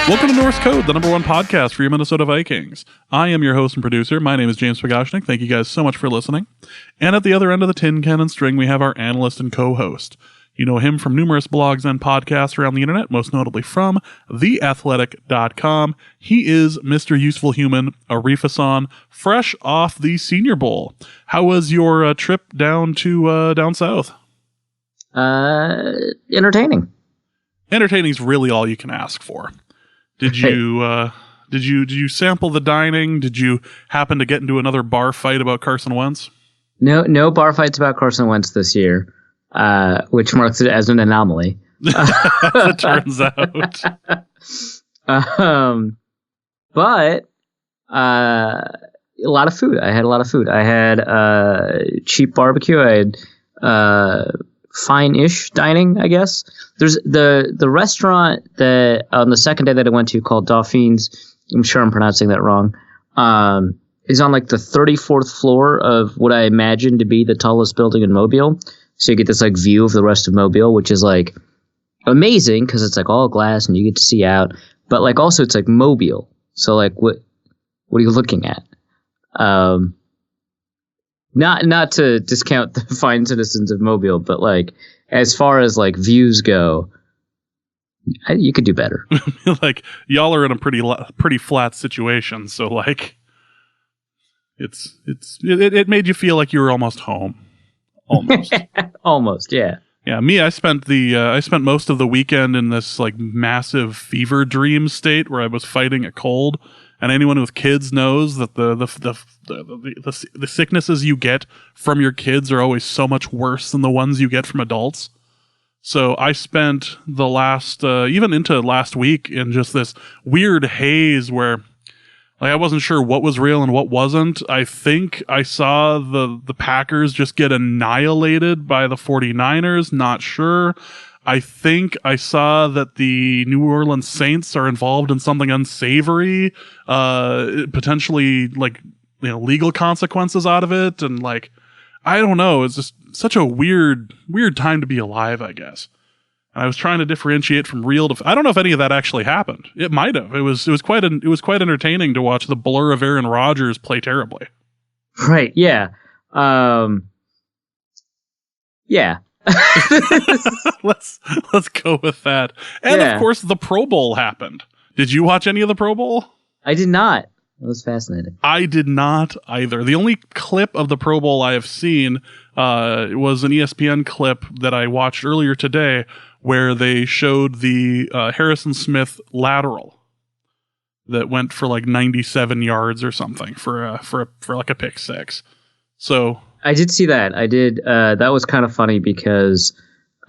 Welcome to Norse Code, the #1 podcast for your Minnesota Vikings. I am your host and producer. My name is James Pagoshnik. Thank you guys so much for listening. And at the other end of the tin cannon string, we have our analyst and co-host. You know him from numerous blogs and podcasts around the internet, most notably from theathletic.com. He is Mr. Useful Human, Arif, fresh off the Senior Bowl. How was your trip down south? Entertaining. Entertaining's really all you can ask for. Did you sample the dining? Did you happen to get into another bar fight about Carson Wentz? No bar fights about Carson Wentz this year, which marks it as an anomaly. As it turns out. But a lot of food. I had a lot of food. I had cheap barbecue. I had fine-ish dining, I guess. There's the restaurant that on the second day that I went to called Dauphins, I'm sure I'm pronouncing that wrong, is on like the 34th floor of what I imagine to be the tallest building in Mobile. So you get this like view of the rest of Mobile, which is like amazing because it's like all glass and you get to see out. But like also it's like Mobile. So like what are you looking at? Not to discount the fine citizens of Mobile, but like as far as like views go, you could do better. Like y'all are in a pretty flat situation, so like it made you feel like you were almost home. Almost. Almost, yeah. Yeah, me, I spent most of the weekend in this like massive fever dream state where I was fighting a cold. And anyone with kids knows that the sicknesses you get from your kids are always so much worse than the ones you get from adults. So I spent the last, even into last week, in just this weird haze where like I wasn't sure what was real and what wasn't. I think I saw the Packers just get annihilated by the 49ers. Not sure. I think I saw that the New Orleans Saints are involved in something unsavory, potentially like, you know, legal consequences out of it. And like, I don't know. It's just such a weird time to be alive, I guess. And I was trying to differentiate from real to, I don't know if any of that actually happened. It might have. It was quite entertaining to watch the blur of Aaron Rodgers play terribly. Right. Yeah. Yeah. Let's go with that. And of course, the Pro Bowl happened. Did you watch any of the Pro Bowl? I did not. It was fascinating. I did not either. The only clip of the Pro Bowl I have seen was an ESPN clip that I watched earlier today, where they showed the Harrison Smith lateral that went for like 97 yards or something for like a pick six. So. I did see that. I did. That was kind of funny because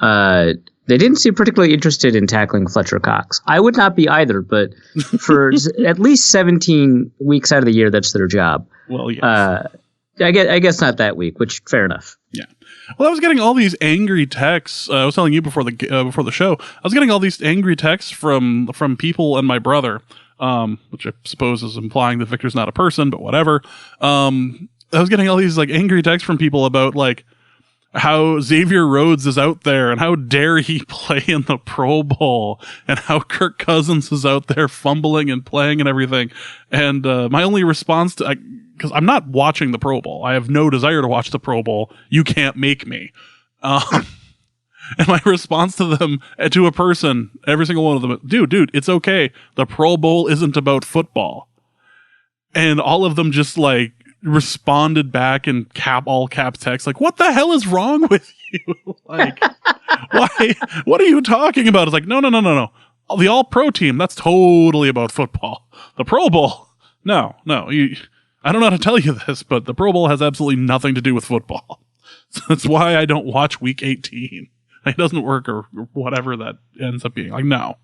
they didn't seem particularly interested in tackling Fletcher Cox. I would not be either, but for at least 17 weeks out of the year, that's their job. Well, yes. I guess not that week, which fair enough. Yeah. Well, I was getting all these angry texts. I was telling you before the show. I was getting all these angry texts from people and my brother, which I suppose is implying that Victor's not a person, but whatever. I was getting all these like angry texts from people about like how Xavier Rhodes is out there and how dare he play in the Pro Bowl and how Kirk Cousins is out there fumbling and playing and everything. And my only response to, because I'm not watching the Pro Bowl, I have no desire to watch the Pro Bowl. You can't make me. And my response to them, to a person, every single one of them, dude, it's okay. The Pro Bowl isn't about football. And all of them just like responded back in all caps text, like, what the hell is wrong with you? Like, why? What are you talking about? It's like, no. The all pro team, that's totally about football. The Pro Bowl, no. I don't know how to tell you this, but the Pro Bowl has absolutely nothing to do with football. So that's why I don't watch week 18. It doesn't work or whatever that ends up being. Like, no,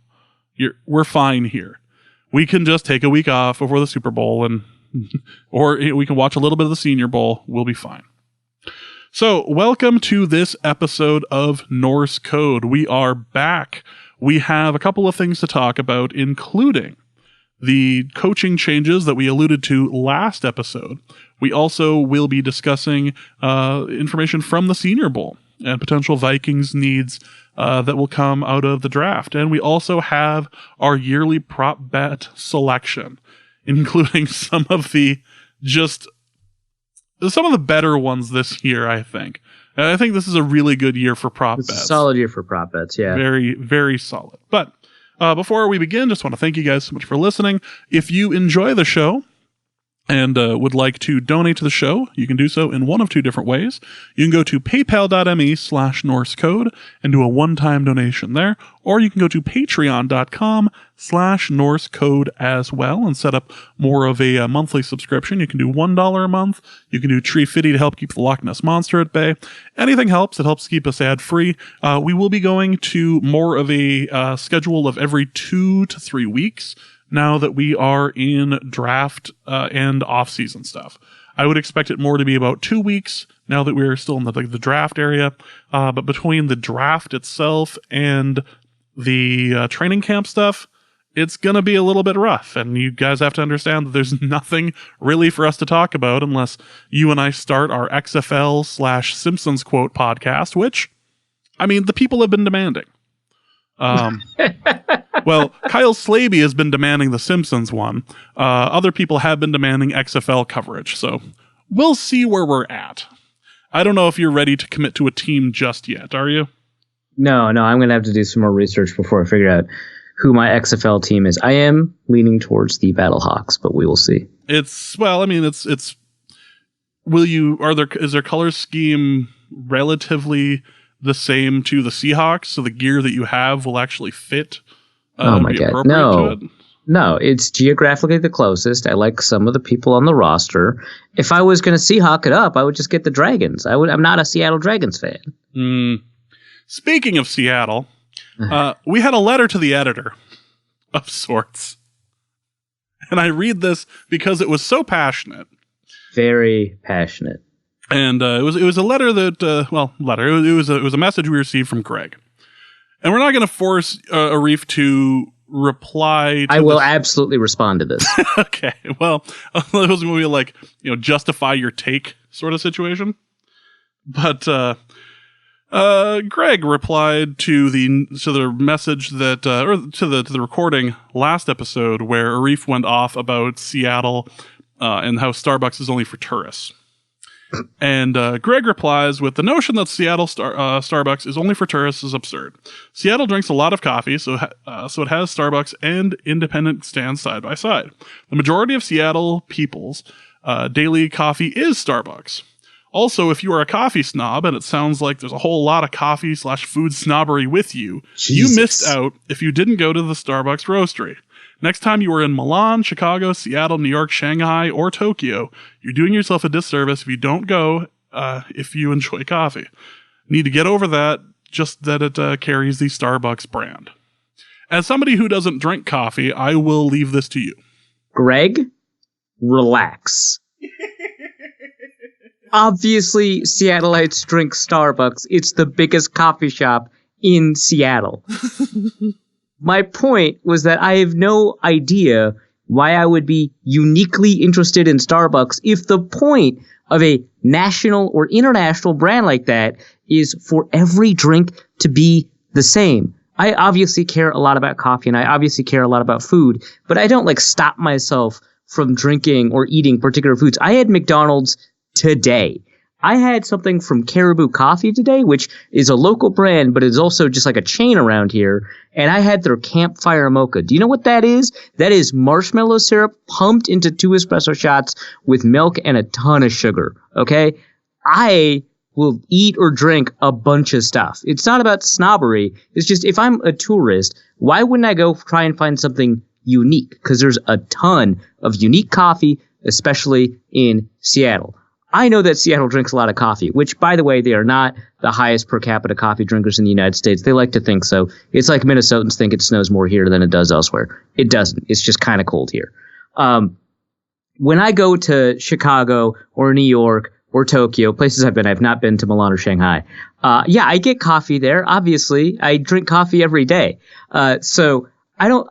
we're fine here. We can just take a week off before the Super Bowl and or we can watch a little bit of the Senior Bowl. We'll be fine. So, welcome to this episode of Norse Code. We are back. We have a couple of things to talk about, including the coaching changes that we alluded to last episode. We also will be discussing information from the Senior Bowl and potential Vikings needs that will come out of the draft. And we also have our yearly prop bet selection, including some of the better ones this year, I think. I think this is a really good year for prop bets. It's a solid year for prop bets, yeah. Very, very solid. But before we begin, just want to thank you guys so much for listening. If you enjoy the show and would like to donate to the show, you can do so in one of two different ways. You can go to paypal.me/Norse Code and do a one-time donation there, or you can go to patreon.com/Norse Code as well and set up more of a monthly subscription. You can do $1 a month. You can do Tree Fitty to help keep the Loch Ness Monster at bay. Anything helps. It helps keep us ad-free. We will be going to more of a schedule of every 2 to 3 weeks now that we are in draft and off-season stuff. I would expect it more to be about 2 weeks now that we're still in the draft area. But between the draft itself and the training camp stuff, it's going to be a little bit rough. And you guys have to understand that there's nothing really for us to talk about unless you and I start our XFL/Simpsons quote podcast, which, I mean, the people have been demanding. Well, Kyle Slaby has been demanding the Simpsons one. Other people have been demanding XFL coverage. So we'll see where we're at. I don't know if you're ready to commit to a team just yet. Are you? No, I'm going to have to do some more research before I figure out who my XFL team is. I am leaning towards the Battlehawks, but we will see. Is their color scheme relatively the same to the Seahawks, so the gear that you have will actually fit? Oh my God, no, it's geographically the closest. I like some of the people on the roster. If I was going to Seahawk it up, I would just get the Dragons. I'm not a Seattle Dragons fan. Speaking of Seattle, we had a letter to the editor of sorts. And I read this because it was so passionate. Very passionate. And it was a letter that, It was a message we received from Greg. And we're not going to force Arif to reply. I will absolutely respond to this. Okay. Well, it was going to be justify your take sort of situation. But Greg replied to the message that, or to the recording last episode where Arif went off about Seattle and how Starbucks is only for tourists. And Greg replies with, the notion that Seattle Starbucks is only for tourists is absurd. Seattle drinks a lot of coffee, so it has Starbucks and independent stands side by side. The majority of Seattle people's daily coffee is Starbucks. Also, if you are a coffee snob, and it sounds like there's a whole lot of coffee/food snobbery with you, You missed out if you didn't go to the Starbucks roastery. Next time you are in Milan, Chicago, Seattle, New York, Shanghai, or Tokyo, you're doing yourself a disservice if you don't go if you enjoy coffee. Need to get over that, just that it carries the Starbucks brand. As somebody who doesn't drink coffee, I will leave this to you. Greg, relax. Obviously, Seattleites drink Starbucks. It's the biggest coffee shop in Seattle. My point was that I have no idea why I would be uniquely interested in Starbucks if the point of a national or international brand like that is for every drink to be the same. I obviously care a lot about coffee and I obviously care a lot about food, but I don't stop myself from drinking or eating particular foods. I had McDonald's today. I had something from Caribou Coffee today, which is a local brand, but it's also just like a chain around here. And I had their Campfire Mocha. Do you know what that is? That is marshmallow syrup pumped into 2 espresso shots with milk and a ton of sugar. Okay? I will eat or drink a bunch of stuff. It's not about snobbery. It's just if I'm a tourist, why wouldn't I go try and find something unique? Because there's a ton of unique coffee, especially in Seattle. I know that Seattle drinks a lot of coffee, which, by the way, they are not the highest per capita coffee drinkers in the United States. They like to think so. It's like Minnesotans think it snows more here than it does elsewhere. It doesn't. It's just kind of cold here. When I go to Chicago or New York or Tokyo, places I've not been to Milan or Shanghai. I get coffee there. Obviously, I drink coffee every day. So I don't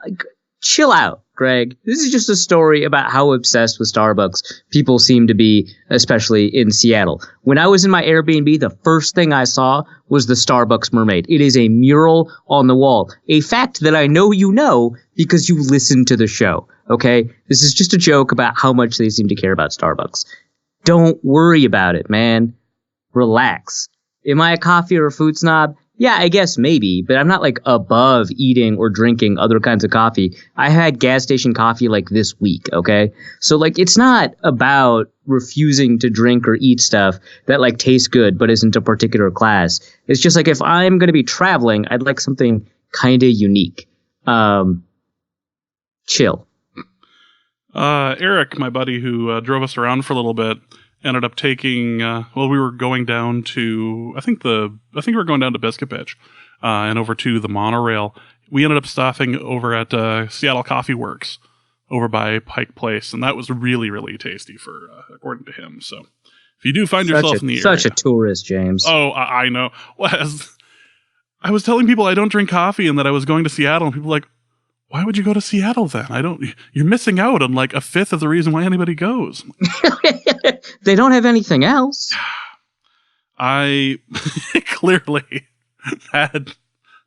chill out, Greg. This is just a story about how obsessed with Starbucks people seem to be, especially in Seattle. When I was in my Airbnb, the first thing I saw was the Starbucks mermaid. It is a mural on the wall. A fact that I know you know because you listen to the show, okay? This is just a joke about how much they seem to care about Starbucks. Don't worry about it, man. Relax. Am I a coffee or a food snob? Yeah, I guess maybe, but I'm not like above eating or drinking other kinds of coffee. I had gas station coffee like this week, okay? So like it's not about refusing to drink or eat stuff that like tastes good but isn't a particular class. It's just like if I'm going to be traveling, I'd like something kind of unique. Chill. Eric, my buddy who drove us around for a little bit, ended up taking, we were going down to, I think we were going down to Biscuit Bitch, and over to the monorail. We ended up stopping over at Seattle Coffee Works over by Pike Place, and that was really, really tasty according to him. So if you do find yourself in the area. Such a tourist, James. Oh, I know. Well, I was telling people I don't drink coffee and that I was going to Seattle, and people were like, why would you go to Seattle then? You're missing out on like a fifth of the reason why anybody goes. They don't have anything else. I clearly that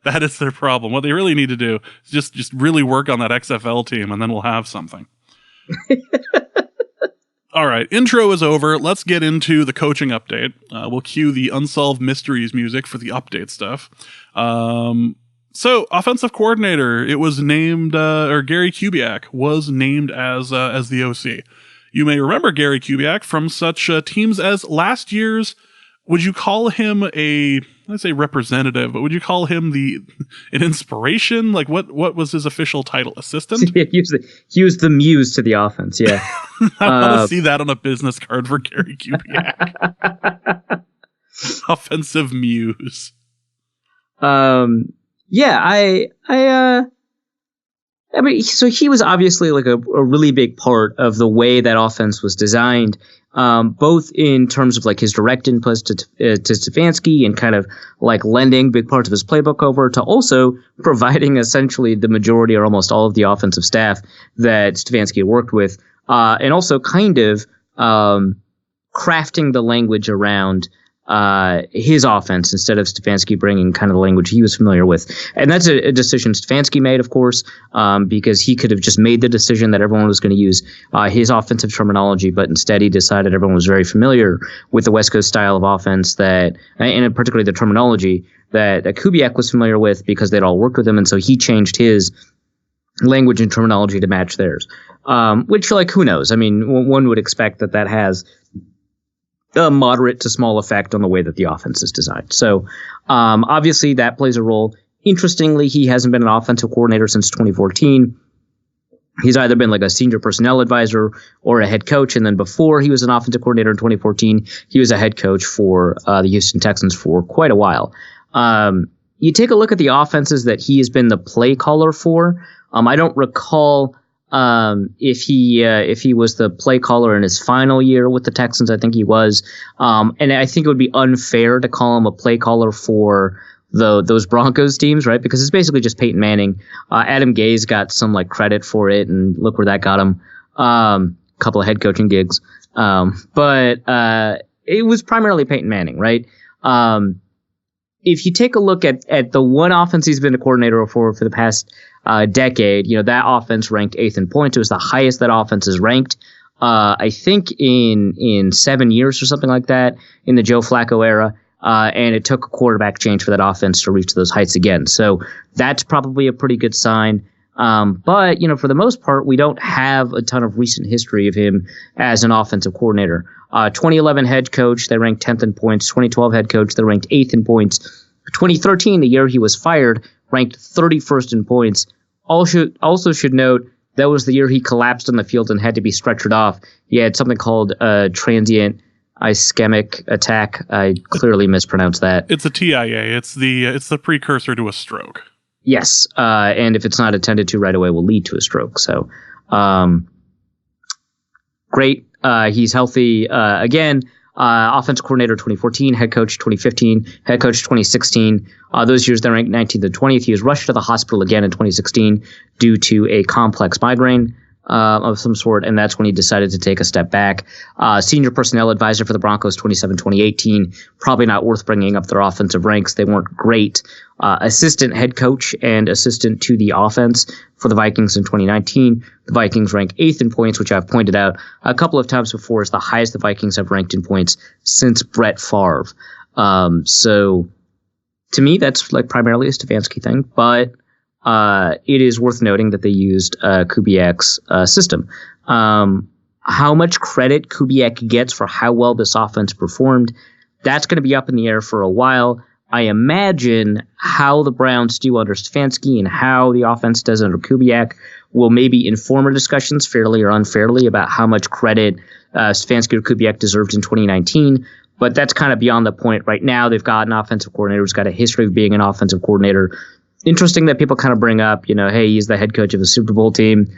is their problem. What they really need to do is just really work on that XFL team, and then we'll have something. All right, intro is over. Let's get into the coaching update. We'll cue the Unsolved Mysteries music for the update stuff. So, offensive coordinator, it was named, Gary Kubiak was named as the OC. You may remember Gary Kubiak from such teams as last year's. Would you call him let's say representative, but would you call him an inspiration? Like what was his official title? Assistant? Yeah, he was the muse to the offense. Yeah. I want to see that on a business card for Gary Kubiak. Offensive muse. Yeah, I mean, so he was obviously like a really big part of the way that offense was designed, both in terms of like his direct inputs to Stefanski and kind of like lending big parts of his playbook over to also providing essentially the majority or almost all of the offensive staff that Stefanski had worked with, and also kind of crafting the language around his offense instead of Stefanski bringing kind of the language he was familiar with. And that's a decision Stefanski made, of course, because he could have just made the decision that everyone was going to use his offensive terminology, but instead he decided everyone was very familiar with the West Coast style of offense and particularly the terminology that Kubiak was familiar with because they'd all worked with him. And so he changed his language and terminology to match theirs, which, like, who knows? I mean, one would expect that has a moderate to small effect on the way that the offense is designed. So obviously that plays a role. Interestingly, he hasn't been an offensive coordinator since 2014. He's either been like a senior personnel advisor or a head coach. And then before he was an offensive coordinator in 2014, he was a head coach for the Houston Texans for quite a while. You take a look at the offenses that he has been the play caller for. I don't recall if he was the play caller in his final year with the Texans. I think he was. And I think it would be unfair to call him a play caller for those Broncos teams, right? Because it's basically just Peyton Manning. Adam Gase got some like credit for it, and look where that got him. Couple of head coaching gigs. But it was primarily Peyton Manning, right? If you take a look at the one offense he's been a coordinator for the past decade, that offense ranked 8th in points. It was the highest that offense is ranked, I think in 7 years or something like that in the Joe Flacco era. And it took a quarterback change for that offense to reach those heights again. So that's probably a pretty good sign. But, for the most part, we don't have a ton of recent history of him as an offensive coordinator. 2011 head coach, they ranked 10th in points. 2012 head coach, they ranked 8th in points. 2013, the year he was fired, ranked 31st in points. Also should note, that was the year he collapsed on the field and had to be stretchered off. He had something called transient ischemic attack. I clearly mispronounced that. It's a TIA. It's the precursor to a stroke. Yes, and if it's not attended to right away, will lead to a stroke. So, great. He's healthy again. Offensive coordinator 2014, head coach 2015, head coach 2016. Those years, they ranked 19th and 20th. He was rushed to the hospital again in 2016 due to a complex migraine of some sort, and that's when he decided to take a step back. Senior personnel advisor for the Broncos 2017-2018, probably not worth bringing up their offensive ranks. They weren't great. Assistant head coach and assistant to the offense for the Vikings in 2019. The Vikings rank 8th in points, which I've pointed out a couple of times before is the highest the Vikings have ranked in points since Brett Favre. So to me, that's like primarily a Stefanski thing, but it is worth noting that they used Kubiak's system. How much credit Kubiak gets for how well this offense performed, that's going to be up in the air for a while. I imagine how the Browns do under Stefanski and how the offense does under Kubiak will maybe inform our discussions fairly or unfairly about how much credit Stefanski or Kubiak deserved in 2019. But that's kind of beyond the point. Right now, they've got an offensive coordinator who's got a history of being an offensive coordinator. Interesting that people kind of bring up, hey, he's the head coach of a Super Bowl team.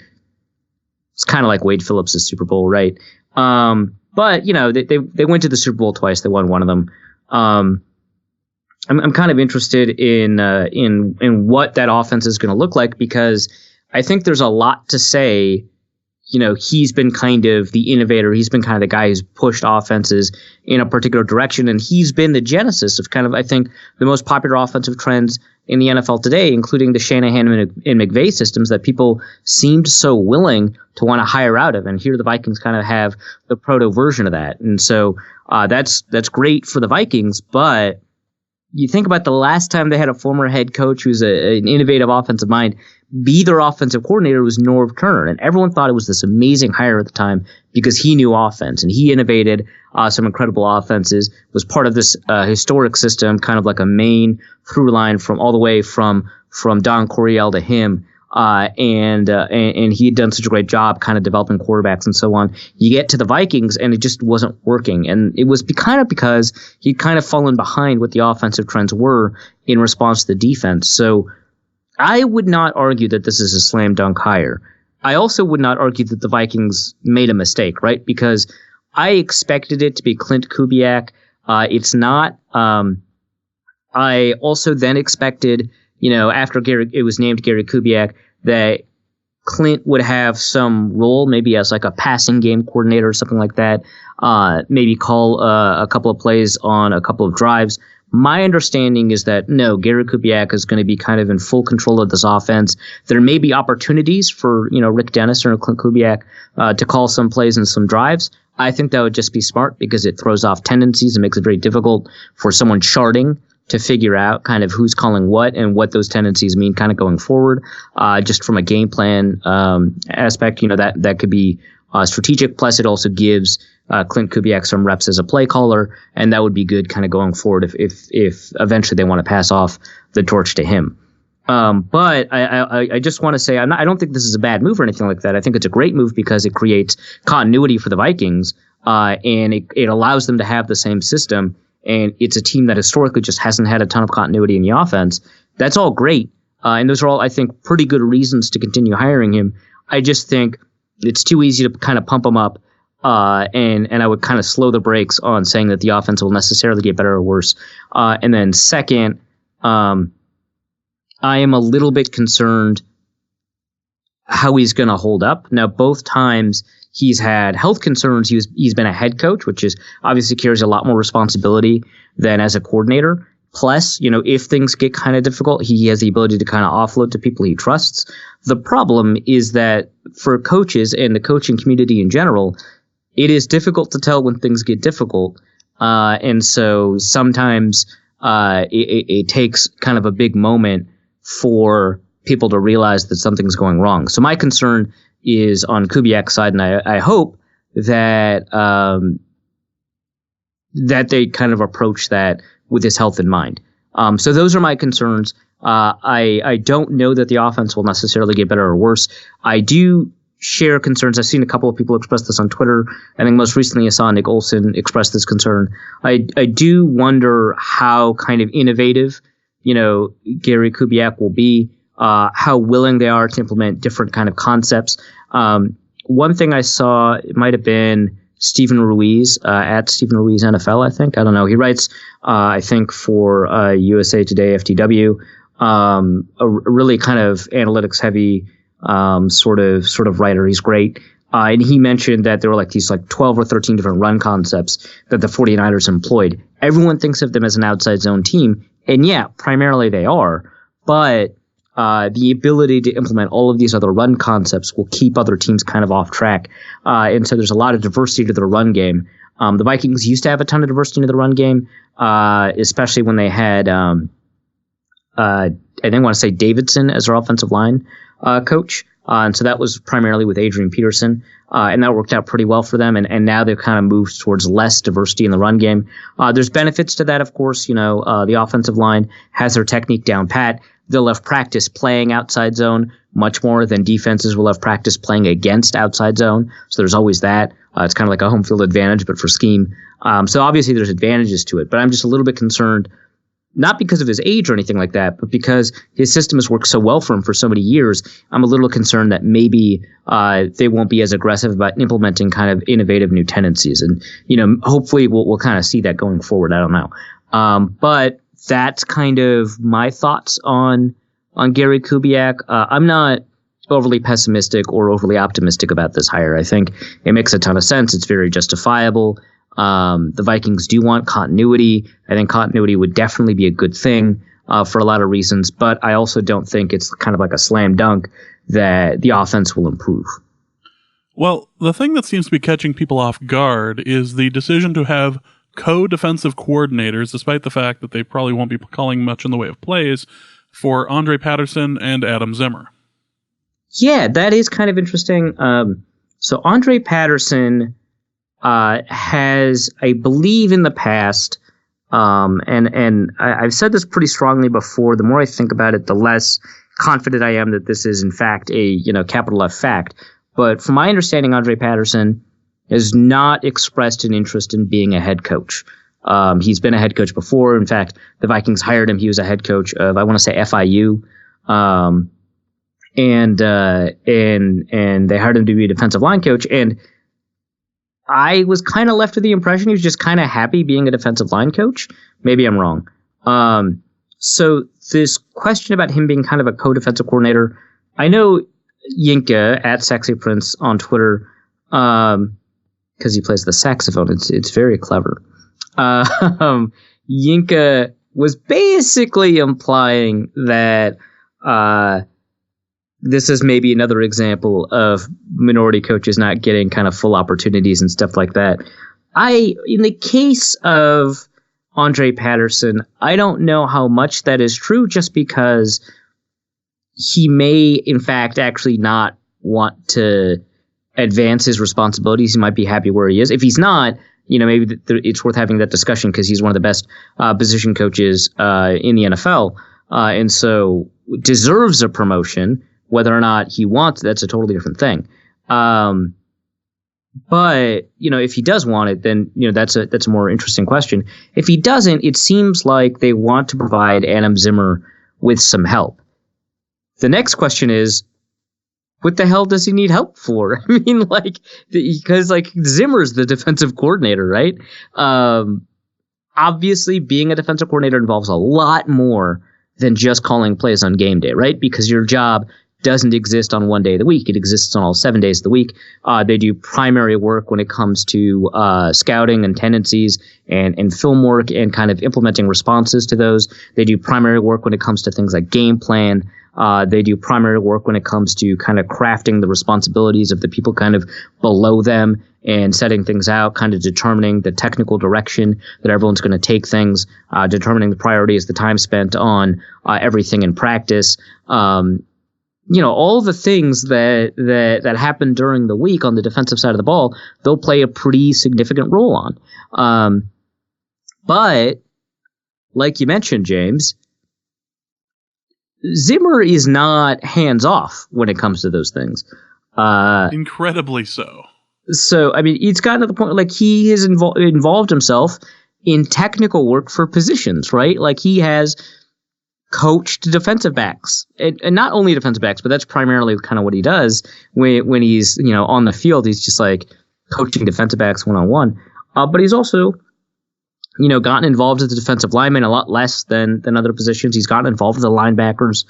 It's kind of like Wade Phillips' Super Bowl, right? But they went to the Super Bowl twice. They won one of them. I'm kind of interested in what that offense is going to look like, because I think there's a lot to say. He's been kind of the innovator. He's been kind of the guy who's pushed offenses in a particular direction, and he's been the genesis of kind of, I think, the most popular offensive trends in the NFL today, including the Shanahan and McVay systems that people seemed so willing to want to hire out of. And here the Vikings kind of have the proto version of that. And so that's great for the Vikings, but you think about the last time they had a former head coach who's an innovative offensive mind be their offensive coordinator was Norv Turner, and everyone thought it was this amazing hire at the time because he knew offense and he innovated some incredible offenses, was part of this historic system, kind of like a main through line from all the way from Don Coryell to him. And he had done such a great job kind of developing quarterbacks and so on. You get to the Vikings and it just wasn't working. And it was kind of because he'd kind of fallen behind what the offensive trends were in response to the defense. So I would not argue that this is a slam dunk hire. I also would not argue that the Vikings made a mistake, right? Because I expected it to be Clint Kubiak. It's not. I also then expected, after it was named Gary Kubiak, that Clint would have some role, maybe as like a passing game coordinator or something like that. Maybe call a couple of plays on a couple of drives. My understanding is that no, Gary Kubiak is going to be kind of in full control of this offense. There may be opportunities for, Rick Dennis or Clint Kubiak to call some plays and some drives. I think that would just be smart because it throws off tendencies and makes it very difficult for someone charting to figure out kind of who's calling what and what those tendencies mean kind of going forward. Just from a game plan aspect, that could be strategic. Plus, it also gives Clint Kubiak some reps as a play caller, and that would be good kind of going forward if eventually they want to pass off the torch to him. But I just want to say I don't think this is a bad move or anything like that. I think it's a great move because it creates continuity for the Vikings, and it allows them to have the same system. And it's a team that historically just hasn't had a ton of continuity in the offense. That's all great, and those are all, I think, pretty good reasons to continue hiring him. I just think it's too easy to kind of pump him up, and I would kind of slow the brakes on saying that the offense will necessarily get better or worse. And then second, I am a little bit concerned how he's going to hold up. Now, both times he's had health concerns. He's been a head coach, which is obviously carries a lot more responsibility than as a coordinator. Plus, if things get kind of difficult, he has the ability to kind of offload to people he trusts. The problem is that for coaches and the coaching community in general, it is difficult to tell when things get difficult. And so sometimes it takes kind of a big moment for people to realize that something's going wrong. So my concern is on Kubiak's side, and I hope that that they kind of approach that with his health in mind. So those are my concerns. I don't know that the offense will necessarily get better or worse. I do share concerns. I've seen a couple of people express this on Twitter. I think most recently I saw Nick Olson express this concern. I do wonder how kind of innovative, Gary Kubiak will be, how willing they are to implement different kind of concepts. One thing I saw, it might have been Stephen Ruiz at Stephen Ruiz NFL, I think. I don't know. He writes, I think, for USA Today, FTW, a really kind of analytics heavy sort of writer. He's great. And he mentioned that there were these 12 or 13 different run concepts that the 49ers employed. Everyone thinks of them as an outside zone team. And yeah, primarily they are. But the ability to implement all of these other run concepts will keep other teams kind of off track. And so there's a lot of diversity to the run game. The Vikings used to have a ton of diversity to the run game, especially when they had, I didn't want to say Davidson as their offensive line coach. And so that was primarily with Adrian Peterson. And that worked out pretty well for them. And now they've kind of moved towards less diversity in the run game. There's benefits to that, of course. The offensive line has their technique down pat. They'll have practice playing outside zone much more than defenses will have practice playing against outside zone. So there's always that. It's kind of like a home field advantage, but for scheme. So obviously there's advantages to it. But I'm just a little bit concerned, not because of his age or anything like that, but because his system has worked so well for him for so many years. I'm a little concerned that maybe they won't be as aggressive about implementing kind of innovative new tendencies. And, hopefully we'll kind of see that going forward. I don't know. But that's kind of my thoughts on Gary Kubiak. I'm not overly pessimistic or overly optimistic about this hire. I think it makes a ton of sense. It's very justifiable. The Vikings do want continuity. I think continuity would definitely be a good thing for a lot of reasons, but I also don't think it's kind of like a slam dunk that the offense will improve. Well, the thing that seems to be catching people off guard is the decision to have co-defensive coordinators, despite the fact that they probably won't be calling much in the way of plays, for Andre Patterson and Adam Zimmer. Yeah, that is kind of interesting. So Andre Patterson has, I believe in the past, and I've said this pretty strongly before, the more I think about it, the less confident I am that this is in fact a, capital F fact. But from my understanding, Andre Patterson has not expressed an interest in being a head coach. He's been a head coach before. In fact, the Vikings hired him. He was a head coach of, I want to say, FIU. And they hired him to be a defensive line coach. And I was kind of left with the impression he was just kind of happy being a defensive line coach. Maybe I'm wrong. So this question about him being kind of a co-defensive coordinator, I know Yinka at Sexy Prince on Twitter, because he plays the saxophone. It's very clever. Yinka was basically implying that this is maybe another example of minority coaches not getting kind of full opportunities and stuff like that. In the case of Andre Patterson, I don't know how much that is true, just because he may, in fact, actually not want to advance his responsibilities. He might be happy where he is. If he's not, maybe it's worth having that discussion, because he's one of the best position coaches in the NFL, and so deserves a promotion. Whether or not he wants, that's a totally different thing. But if he does want it, then that's a more interesting question. If he doesn't, it seems like they want to provide Adam Zimmer with some help. The next question is, what the hell does he need help for? I mean, because Zimmer's the defensive coordinator, right? Obviously, being a defensive coordinator involves a lot more than just calling plays on game day, right? Because your job doesn't exist on one day of the week. It exists on all 7 days of the week. They do primary work when it comes to scouting and tendencies and film work and kind of implementing responses to those. They do primary work when it comes to things like game plan. They do primary work when it comes to kind of crafting the responsibilities of the people kind of below them and setting things out, kind of determining the technical direction that everyone's going to take things, determining the priorities, the time spent on everything in practice. All the things that happen during the week on the defensive side of the ball, they'll play a pretty significant role on. But like you mentioned, James, Zimmer is not hands off when it comes to those things. Incredibly so. So, I mean, it's gotten to the point he has involved himself in technical work for positions, right? He has coached defensive backs, and not only defensive backs, but that's primarily kind of what he does when he's on the field. He's just coaching defensive backs one-on-one. But he's also, gotten involved as a defensive lineman a lot less than other positions. He's gotten involved with the linebackers.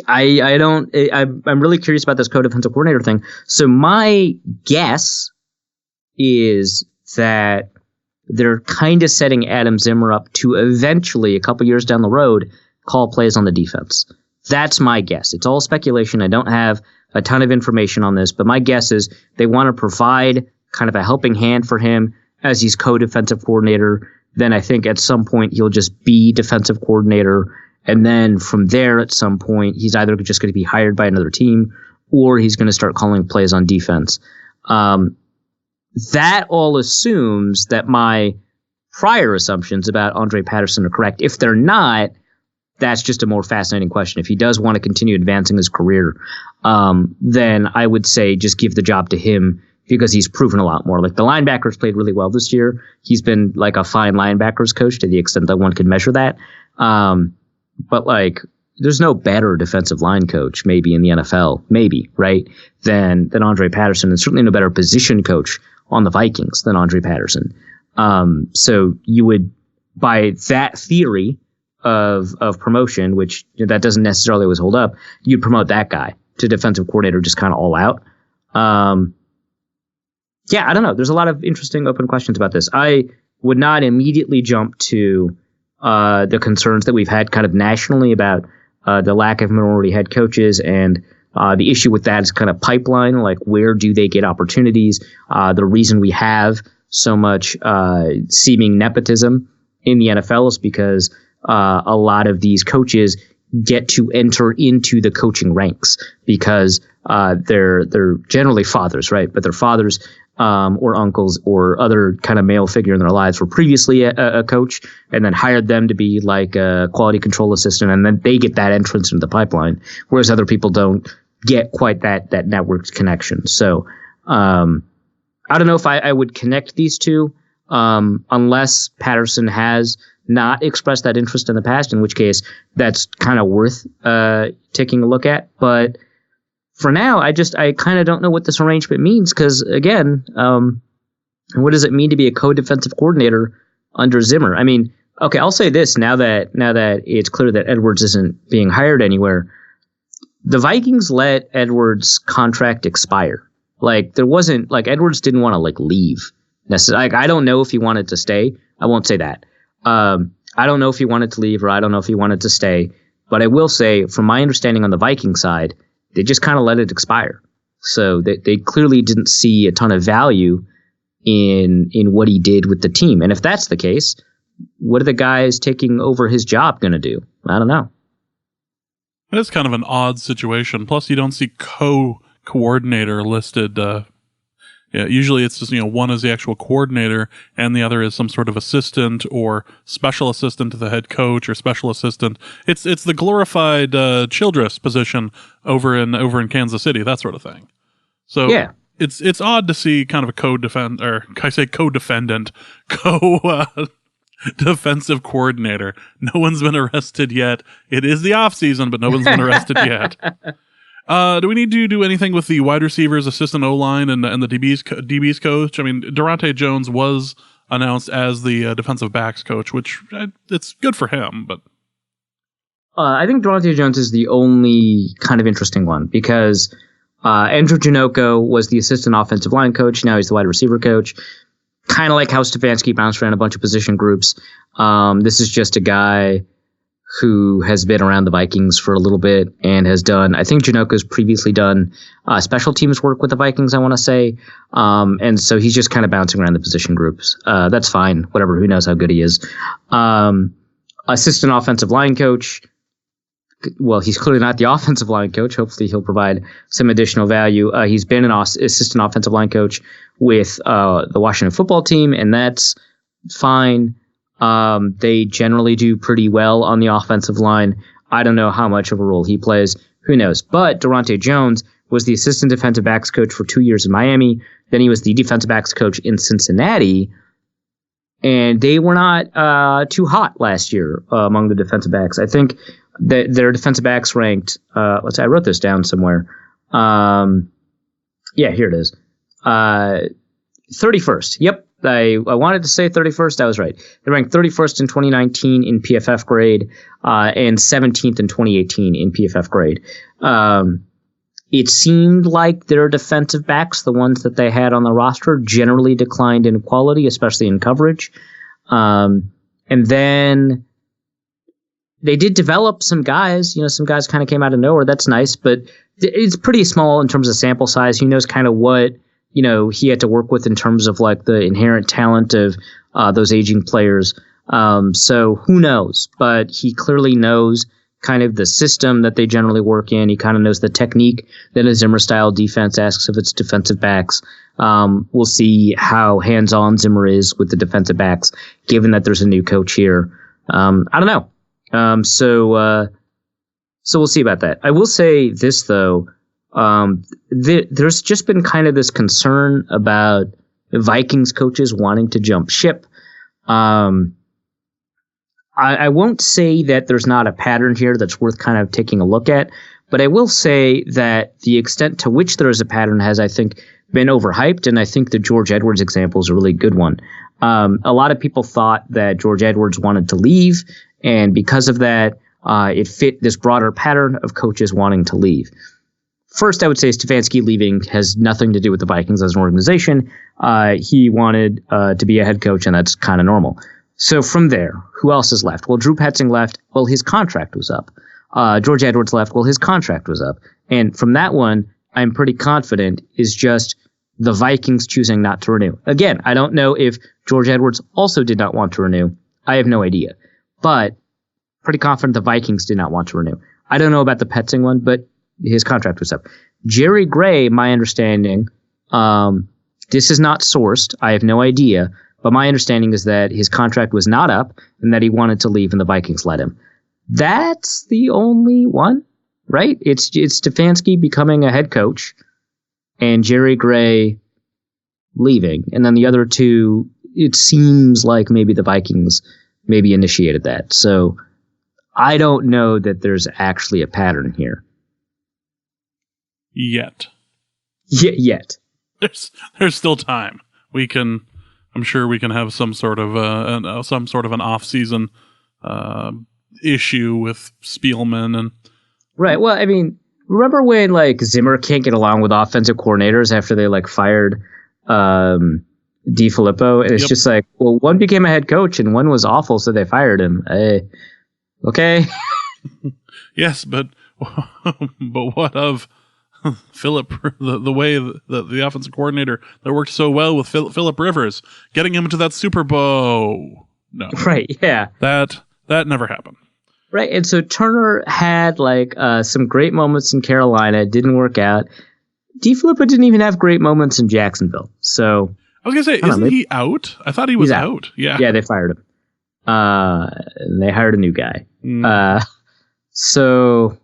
I'm really curious about this co-defensive coordinator thing. So my guess is that they're kind of setting Adam Zimmer up to eventually, a couple years down the road, call plays on the defense. That's my guess. It's all speculation. I don't have a ton of information on this, but my guess is they want to provide kind of a helping hand for him as he's co-defensive coordinator. Then I think at some point he'll just be defensive coordinator. And then from there, at some point, he's either just going to be hired by another team or he's going to start calling plays on defense. That all assumes that my prior assumptions about Andre Patterson are correct. If they're not, that's just a more fascinating question. If he does want to continue advancing his career, then I would say just give the job to him because he's proven a lot more. Like the linebackers played really well this year. He's been like a fine linebackers coach to the extent that one can measure that. But like, there's no better defensive line coach maybe in the NFL, maybe, right, than Andre Patterson, and certainly no better position coach on the Vikings than Andre Patterson. So you would, by that theory of promotion, which that doesn't necessarily always hold up, you'd promote that guy to defensive coordinator just kind of all out. Yeah, I don't know. There's a lot of interesting open questions about this. I would not immediately jump to the concerns that we've had kind of nationally about the lack of minority head coaches, and the issue with that is kind of pipeline, like where do they get opportunities? The reason we have so much seeming nepotism in the NFL is because a lot of these coaches get to enter into the coaching ranks because they're generally fathers, right? But their fathers or uncles or other kind of male figure in their lives were previously a coach and then hired them to be like a quality control assistant, and then they get that entrance into the pipeline, whereas other people don't get quite that networked connection. So I don't know if I would connect these two unless Patterson has not expressed that interest in the past, in which case that's kind of worth taking a look at. But for now, I kind of don't know what this arrangement means because, again, what does it mean to be a co-defensive coordinator under Zimmer? I mean, okay, I'll say this now that it's clear that Edwards isn't being hired anywhere. The Vikings let Edwards' contract expire. Like there wasn't like Edwards didn't want to like leave necessarily. Like, I don't know if he wanted to stay. I won't say that. I don't know if he wanted to leave or I don't know if he wanted to stay. But I will say, from my understanding on the Viking side, they just kind of let it expire. So they clearly didn't see a ton of value in what he did with the team. And if that's the case, what are the guys taking over his job going to do? I don't know. It is kind of an odd situation. Plus, you don't see co-coordinator listed. Yeah, usually it's just, one is the actual coordinator and the other is some sort of assistant or special assistant to the head coach or special assistant. It's the glorified Childress position over in Kansas City, that sort of thing. So yeah. It's odd to see kind of a co-defendant, defensive coordinator. No one's been arrested yet. It is the off season, but no one's been arrested yet. Do we need to do anything with the wide receivers, assistant O-line, and the DB's coach? I mean, Durante Jones was announced as the defensive backs coach, which it's good for him, but I think Durante Jones is the only kind of interesting one because Andrew Janocko was the assistant offensive line coach. Now he's the wide receiver coach. Kind of like how Stefanski bounced around a bunch of position groups. This is just a guy who has been around the Vikings for a little bit and has done, I think Janocko's previously done special teams work with the Vikings, I want to say. And so he's just kind of bouncing around the position groups. That's fine. Whatever. Who knows how good he is. Assistant offensive line coach. Well, he's clearly not the offensive line coach. Hopefully he'll provide some additional value. He's been an assistant offensive line coach with the Washington football team, and that's fine. They generally do pretty well on the offensive line. I don't know how much of a role he plays. Who knows? But Durante Jones was the assistant defensive backs coach for 2 years in Miami. Then he was the defensive backs coach in Cincinnati. And they were not too hot last year among the defensive backs. I think that their defensive backs ranked, I wrote this down somewhere, Yeah, here it is. 31st. Yep. I wanted to say 31st. I was right. They ranked 31st in 2019 in PFF grade, and 17th in 2018 in PFF grade. It seemed like their defensive backs, the ones that they had on the roster, generally declined in quality, especially in coverage. And then they did develop some guys. Some guys kind of came out of nowhere. That's nice, but it's pretty small in terms of sample size. He knows kind of what he had to work with in terms of like the inherent talent of those aging players. So who knows? But he clearly knows kind of the system that they generally work in. He kind of knows the technique that a Zimmer-style defense asks of its defensive backs. We'll see how hands-on Zimmer is with the defensive backs, given that there's a new coach here. I don't know. So we'll see about that. I will say this, though. There's just been kind of this concern about Vikings coaches wanting to jump ship. I won't say that there's not a pattern here that's worth kind of taking a look at, but I will say that the extent to which there is a pattern has, I think, been overhyped, and I think the George Edwards example is a really good one. A lot of people thought that George Edwards wanted to leave, and because of that, it fit this broader pattern of coaches wanting to leave. First, I would say Stefanski leaving has nothing to do with the Vikings as an organization. He wanted to be a head coach, and that's kind of normal. So from there, who else is left? Well, Drew Petzing left. Well, his contract was up. George Edwards left. Well, his contract was up. And from that one, I'm pretty confident is just the Vikings choosing not to renew. Again, I don't know if George Edwards also did not want to renew. I have no idea. But pretty confident the Vikings did not want to renew. I don't know about the Petzing one, but his contract was up. Jerry Gray, my understanding, this is not sourced. I have no idea. But my understanding is that his contract was not up and that he wanted to leave and the Vikings let him. That's the only one, right? It's Stefanski becoming a head coach and Jerry Gray leaving. And then the other two, it seems like maybe the Vikings maybe initiated that. So I don't know that there's actually a pattern here. Yet. Yet. There's still time. I'm sure we can have some sort of an off-season issue with Spielman and right. Well, I mean, remember when like Zimmer can't get along with offensive coordinators after they like fired DiFilippo, and it's just like, well, one became a head coach and one was awful, so they fired him. Okay. Yes, but what of Philip, the way the offensive coordinator that worked so well with Philip Rivers, getting him into that Super Bowl? No. Right, yeah. That never happened. Right, and so Turner had like some great moments in Carolina. It didn't work out. DiFilippo didn't even have great moments in Jacksonville. So I was going to say, isn't he out? I thought he was out. Yeah. Yeah, they fired him. And they hired a new guy. So...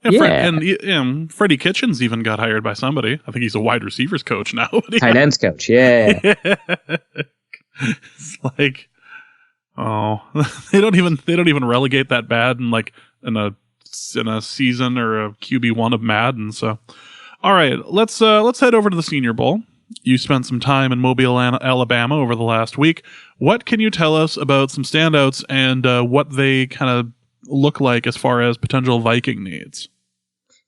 And Freddie Kitchens even got hired by somebody. I think he's a wide receivers coach now. Tight ends coach, yeah. It's like, they don't even relegate that bad in a season or a QB1 of Madden. So, all right, let's head over to the Senior Bowl. You spent some time in Mobile, Alabama over the last week. What can you tell us about some standouts and what they kind of look like as far as potential Viking needs?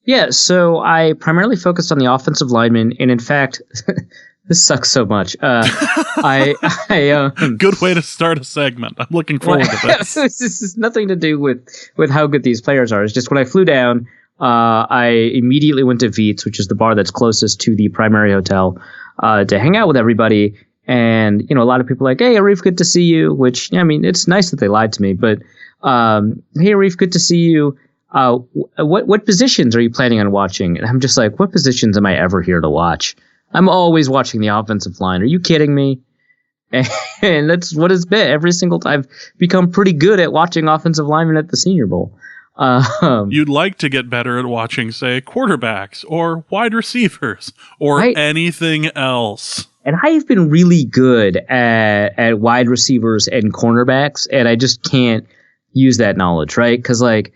Yeah, so I primarily focused on the offensive linemen, and in fact, this sucks so much. Good way to start a segment. I'm looking forward to this. This is nothing to do with how good these players are. It's just when I flew down, I immediately went to Vietz, which is the bar that's closest to the primary hotel, to hang out with everybody. And, a lot of people are like, hey, Arif, good to see you, which, I mean, it's nice that they lied to me, but, hey, Arif, good to see you. What positions are you planning on watching? And I'm just like, what positions am I ever here to watch? I'm always watching the offensive line. Are you kidding me? And that's what it's been every single time. I've become pretty good at watching offensive linemen at the Senior Bowl. You'd like to get better at watching, say, quarterbacks or wide receivers or anything else. And I've been really good at wide receivers and cornerbacks, and I just can't use that knowledge, right? Because, like,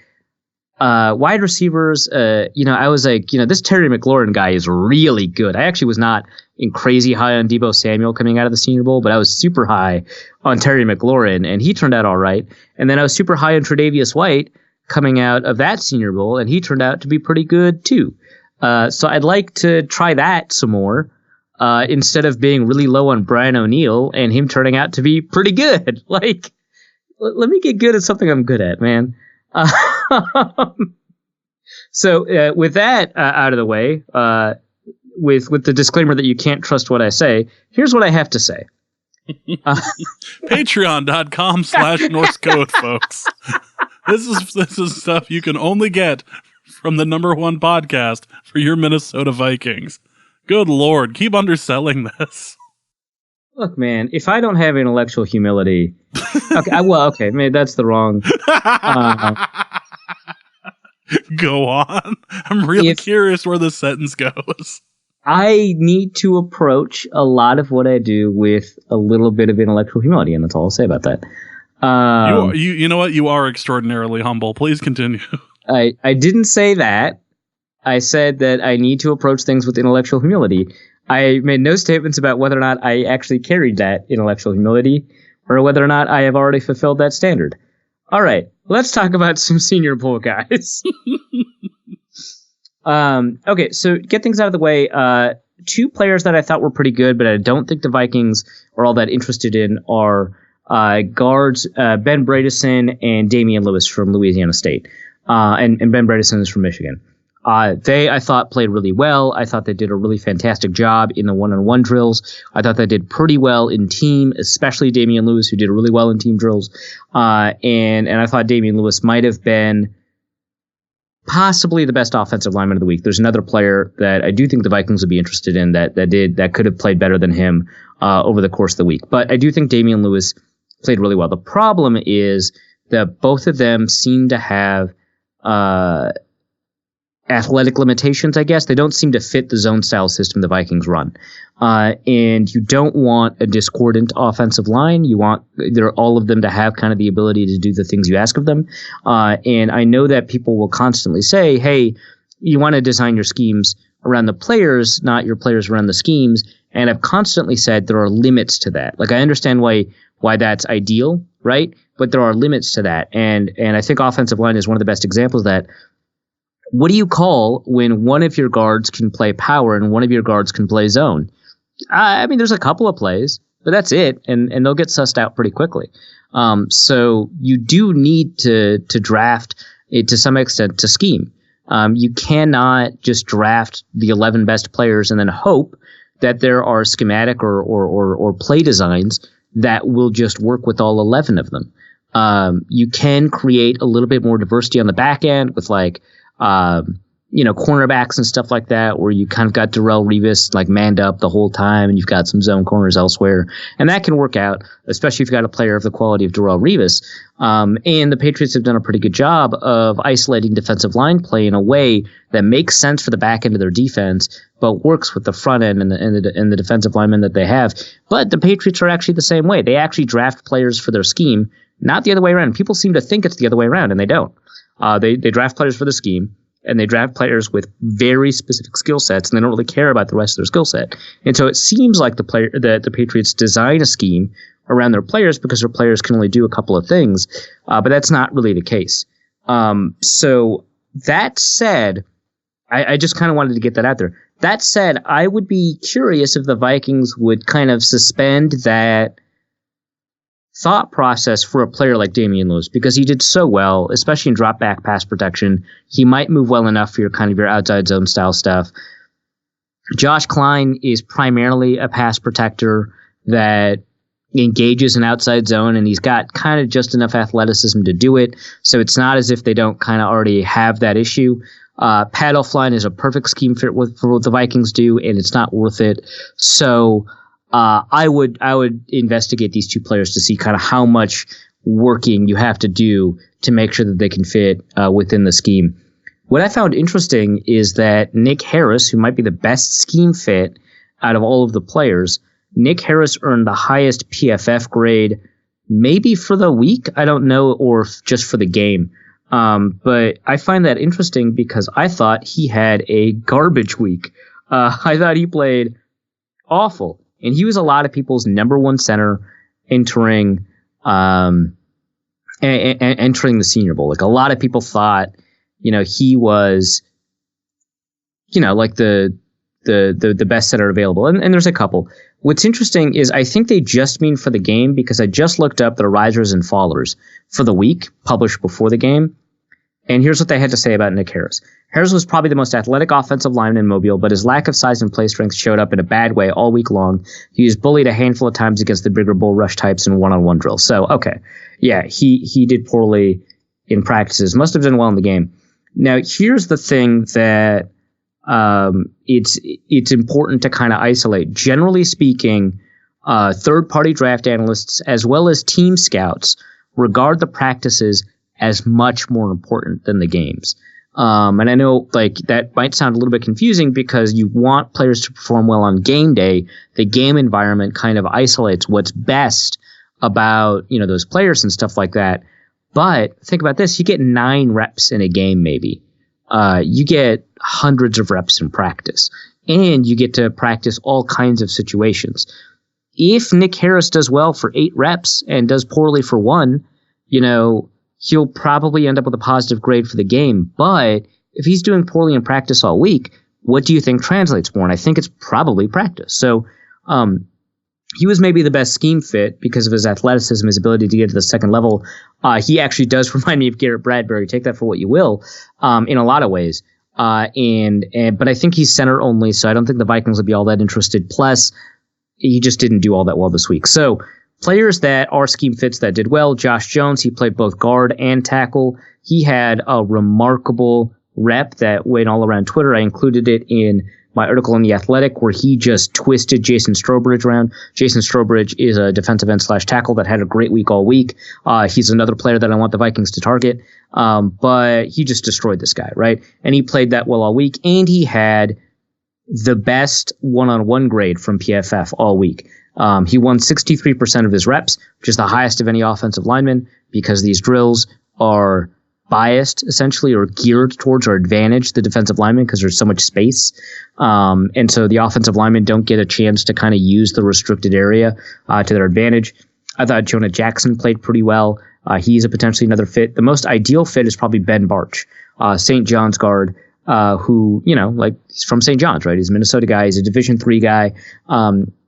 Wide receivers, I was like, this Terry McLaurin guy is really good. I actually was not in crazy high on Deebo Samuel coming out of the Senior Bowl, but I was super high on Terry McLaurin, and he turned out all right. And then I was super high on Tre'Davious White coming out of that Senior Bowl, and he turned out to be pretty good too. So I'd like to try that some more instead of being really low on Brian O'Neill and him turning out to be pretty good. Like, let me get good at something I'm good at, man. So with that out of the way, with the disclaimer that you can't trust what I say, here's what I have to say. Patreon.com/Norse Code, folks. This is stuff you can only get from the #1 podcast for your Minnesota Vikings. Good Lord, keep underselling this. Look, man, if I don't have intellectual humility, okay, maybe that's the wrong. Go on. I'm really curious where this sentence goes. I need to approach a lot of what I do with a little bit of intellectual humility, and that's all I'll say about that. You know what? You are extraordinarily humble. Please continue. I didn't say that. I said that I need to approach things with intellectual humility. I made no statements about whether or not I actually carried that intellectual humility or whether or not I have already fulfilled that standard. All right, let's talk about some Senior Bowl guys. Okay, so get things out of the way. Two players that I thought were pretty good, but I don't think the Vikings are all that interested in are guards Ben Bredesen and Damian Lewis from Louisiana State. And Ben Bredesen is from Michigan. They, I thought, played really well. I thought they did a really fantastic job in the one-on-one drills. I thought they did pretty well in team, especially Damian Lewis, who did really well in team drills. And I thought Damian Lewis might have been possibly the best offensive lineman of the week. There's another player that I do think the Vikings would be interested in that could have played better than him over the course of the week. But I do think Damian Lewis played really well. The problem is that both of them seem to have athletic limitations, I guess. They don't seem to fit the zone style system the Vikings run. And you don't want a discordant offensive line. You want all of them to have kind of the ability to do the things you ask of them. And I know that people will constantly say, hey, you want to design your schemes around the players, not your players around the schemes. And I've constantly said there are limits to that. Like, I understand why that's ideal, right? But there are limits to that. And I think offensive line is one of the best examples of that. What do you call when one of your guards can play power and one of your guards can play zone? I mean, there's a couple of plays, but that's it, and they'll get sussed out pretty quickly. So you do need to draft it to some extent to scheme. You cannot just draft the 11 best players and then hope that there are schematic or play designs that will just work with all 11 of them. You can create a little bit more diversity on the back end with cornerbacks and stuff like that, where you kind of got Darrelle Revis like manned up the whole time, and you've got some zone corners elsewhere, and that can work out, especially if you've got a player of the quality of Darrelle Revis. And the Patriots have done a pretty good job of isolating defensive line play in a way that makes sense for the back end of their defense, but works with the front end and the defensive linemen that they have. But the Patriots are actually the same way. They actually draft players for their scheme, not the other way around. People seem to think it's the other way around, and they don't. They draft players for the scheme, and they draft players with very specific skill sets, and they don't really care about the rest of their skill set. And so it seems like the Patriots design a scheme around their players because their players can only do a couple of things, but that's not really the case. So that said, I just kind of wanted to get that out there. That said, I would be curious if the Vikings would kind of suspend that thought process for a player like Damian Lewis, because he did so well, especially in drop back pass protection. He might move well enough for your outside zone style stuff. Josh Klein is primarily a pass protector that engages an outside zone, and he's got kind of just enough athleticism to do it. So it's not as if they don't kind of already have that issue. Pat Elflein is a perfect scheme fit for what the Vikings do, and it's not worth it. So I would investigate these two players to see kind of how much working you have to do to make sure that they can fit within the scheme. What I found interesting is that Nick Harris, who might be the best scheme fit out of all of the players, Nick Harris earned the highest PFF grade, maybe for the week, I don't know, or just for the game. But I find that interesting because I thought he had a garbage week. I thought he played awful, and he was a lot of people's number one center entering entering the Senior Bowl. Like, a lot of people thought, he was, like the best center available. And there's a couple. What's interesting is I think they just mean for the game, because I just looked up the risers and fallers for the week published before the game. And here's what they had to say about Nick Harris. Harris was probably the most athletic offensive lineman in Mobile, but his lack of size and play strength showed up in a bad way all week long. He was bullied a handful of times against the bigger bull rush types in one-on-one drills. So, okay. Yeah, he did poorly in practices. Must have done well in the game. Now, here's the thing that it's important to kind of isolate. Generally speaking, third-party draft analysts as well as team scouts regard the practices as much more important than the games. And I know, like, that might sound a little bit confusing because you want players to perform well on game day. The game environment kind of isolates what's best about, those players and stuff like that. But think about this. You get 9 reps in a game, maybe. You get hundreds of reps in practice, and you get to practice all kinds of situations. If Nick Harris does well for 8 reps and does poorly for 1, he'll probably end up with a positive grade for the game. But if he's doing poorly in practice all week, what do you think translates more? And I think it's probably practice. So he was maybe the best scheme fit because of his athleticism, his ability to get to the second level. He actually does remind me of Garrett Bradbury. Take that for what you will, in a lot of ways. But I think he's center only, so I don't think the Vikings would be all that interested. Plus, he just didn't do all that well this week. So players that are scheme fits that did well: Josh Jones, he played both guard and tackle. He had a remarkable rep that went all around Twitter. I included it in my article in The Athletic, where he just twisted Jason Strobridge around. Jason Strobridge is a defensive end / tackle that had a great week all week. He's another player that I want the Vikings to target. But he just destroyed this guy, right? And he played that well all week, and he had the best one-on-one grade from PFF all week. He won 63% of his reps, which is the highest of any offensive lineman, because these drills are biased, essentially, or geared towards or advantage the defensive lineman because there's so much space. And so the offensive linemen don't get a chance to kind of use the restricted area to their advantage. I thought Jonah Jackson played pretty well. He's a potentially another fit. The most ideal fit is probably Ben Barch, St. John's guard, who, he's from St. John's, right? He's a Minnesota guy. He's a Division III guy.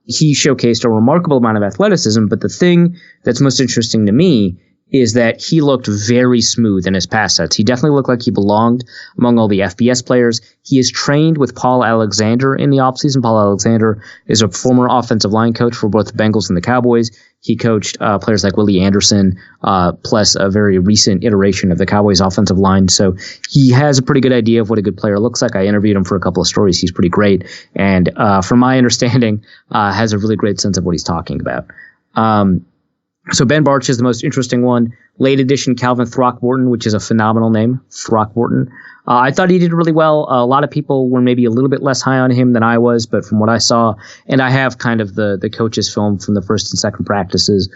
He showcased a remarkable amount of athleticism, but the thing that's most interesting to me is that he looked very smooth in his pass sets. He definitely looked like he belonged among all the FBS players. He is trained with Paul Alexander in the offseason. Paul Alexander is a former offensive line coach for both the Bengals and the Cowboys. He coached players like Willie Anderson, plus a very recent iteration of the Cowboys offensive line. So he has a pretty good idea of what a good player looks like. I interviewed him for a couple of stories. He's pretty great. And from my understanding, has a really great sense of what he's talking about. So Ben Barch is the most interesting one. Late edition Calvin Throckmorton, which is a phenomenal name, Throckmorton. I thought he did really well. A lot of people were maybe a little bit less high on him than I was, but from what I saw, and I have kind of the coach's film from the first and second practices,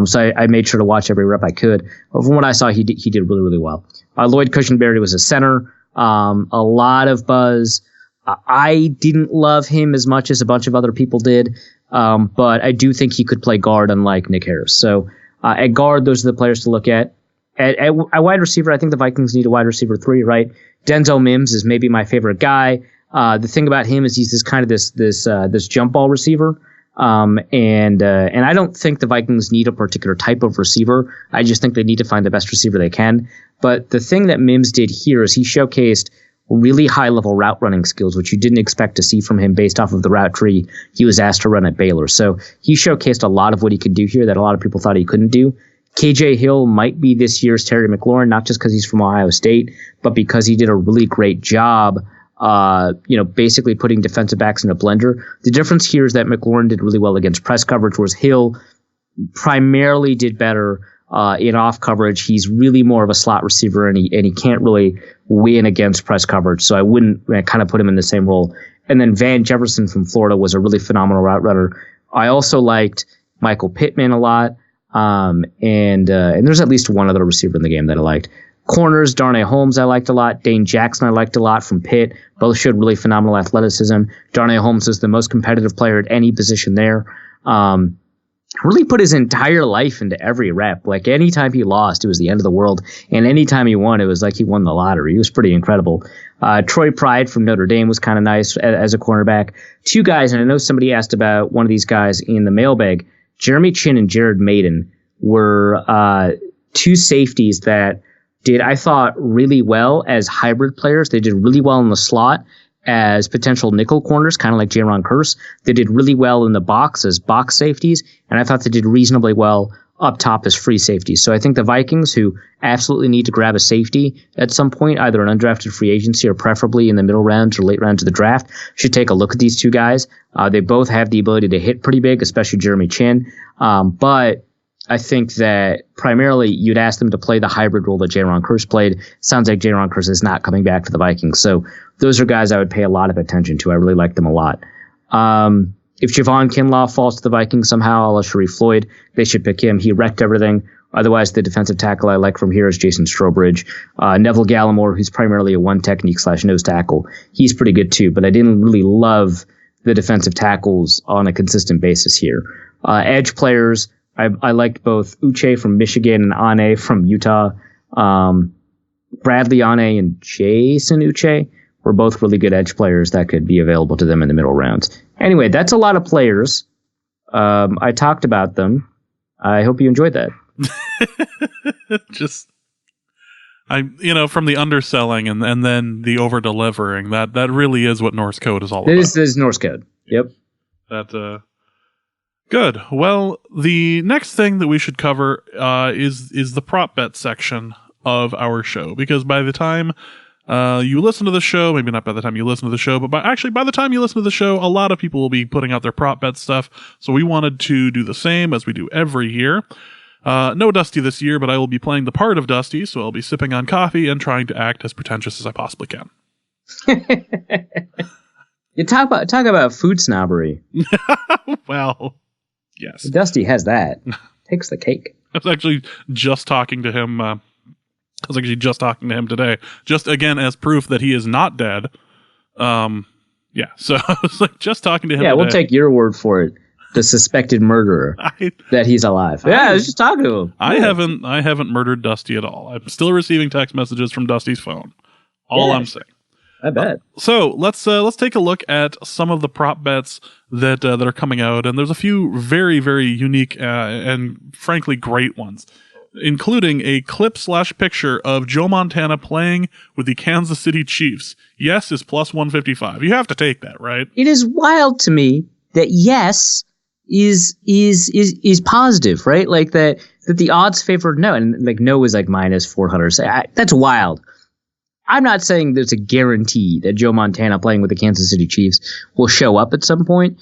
so I made sure to watch every rep I could. But from what I saw, he did really, really well. Lloyd Cushenberry was a center. A lot of buzz. I didn't love him as much as a bunch of other people did. But I do think he could play guard, unlike Nick Harris. So at guard, those are the players to look at. At wide receiver, I think the Vikings need a wide receiver 3, right? Denzel Mims is maybe my favorite guy. The thing about him is he's this jump ball receiver. And I don't think the Vikings need a particular type of receiver. I just think they need to find the best receiver they can. But the thing that Mims did here is he showcased really high-level route running skills, which you didn't expect to see from him based off of the route tree he was asked to run at Baylor. So he showcased a lot of what he could do here that a lot of people thought he couldn't do. KJ Hill might be this year's Terry McLaurin, not just because he's from Ohio State, but because he did a really great job, basically putting defensive backs in a blender. The difference here is that McLaurin did really well against press coverage, whereas Hill primarily did better in off coverage. He's really more of a slot receiver, and he can't really win against press coverage. So I kind of put him in the same role. And then Van Jefferson from Florida was a really phenomenal route runner. I also liked Michael Pittman a lot. And there's at least one other receiver in the game that I liked. Corners, Darnay Holmes I liked a lot. Dane Jackson I liked a lot from Pitt. Both showed really phenomenal athleticism. Darnay Holmes was the most competitive player at any position there. Really put his entire life into every rep. Like anytime he lost, it was the end of the world. And anytime he won, it was like he won the lottery. He was pretty incredible. Troy Pride from Notre Dame was kind of nice as a cornerback. Two guys, and I know somebody asked about one of these guys in the mailbag. Jeremy Chin and Jared Maiden were two safeties that did, I thought, really well as hybrid players. They did really well in the slot as potential nickel corners, kind of like Jaron Kearse. They did really well in the box as box safeties, and I thought they did reasonably well up top as free safeties. So I think the Vikings, who absolutely need to grab a safety at some point, either an undrafted free agency or preferably in the middle rounds or late rounds of the draft, should take a look at these two guys. They both have the ability to hit pretty big, especially Jeremy Chin. But I think that primarily you'd ask them to play the hybrid role that Jaron Kearse played. Sounds like Jaron Kearse is not coming back to the Vikings. So those are guys I would pay a lot of attention to. I really like them a lot. If Javon Kinlaw falls to the Vikings somehow, a la Sharif Floyd, they should pick him. He wrecked everything. Otherwise, the defensive tackle I like from here is Jason Strobridge. Neville Gallimore, who's primarily a one technique / nose tackle. He's pretty good too, but I didn't really love the defensive tackles on a consistent basis here. Edge players, I liked both Uche from Michigan and Ane from Utah. Bradley Ane and Jason Uche were both really good edge players that could be available to them in the middle rounds. Anyway, that's a lot of players. I talked about them. I hope you enjoyed that. From the underselling and then the over delivering, that really is what Norse Code is all about. This is Norse Code. Yep. Good. Well, the next thing that we should cover is the prop bet section of our show, because by the time you listen to the show, maybe not by the time you listen to the show, but by the time you listen to the show, a lot of people will be putting out their prop bet stuff. So we wanted to do the same as we do every year. No Dusty this year, but I will be playing the part of Dusty, so I'll be sipping on coffee and trying to act as pretentious as I possibly can. You talk about food snobbery. Well, yes. Dusty has that. Takes the cake. I was actually just talking to him. Today, just again as proof that he is not dead. Yeah. So I was like just talking to him. Yeah, today. We'll take your word for it. The suspected murderer that he's alive. I was just talking to him. I haven't murdered Dusty at all. I'm still receiving text messages from Dusty's phone. I'm saying. I bet. So let's take a look at some of the prop bets that are coming out, and there's a few very, very unique and frankly great ones, including a clip / picture of Joe Montana playing with the Kansas City Chiefs. Yes is plus 155. You have to take that, right? It is wild to me that yes is positive, right? Like that the odds favored no, and like no is like minus 400. That's wild. I'm not saying there's a guarantee that Joe Montana playing with the Kansas City Chiefs will show up at some point,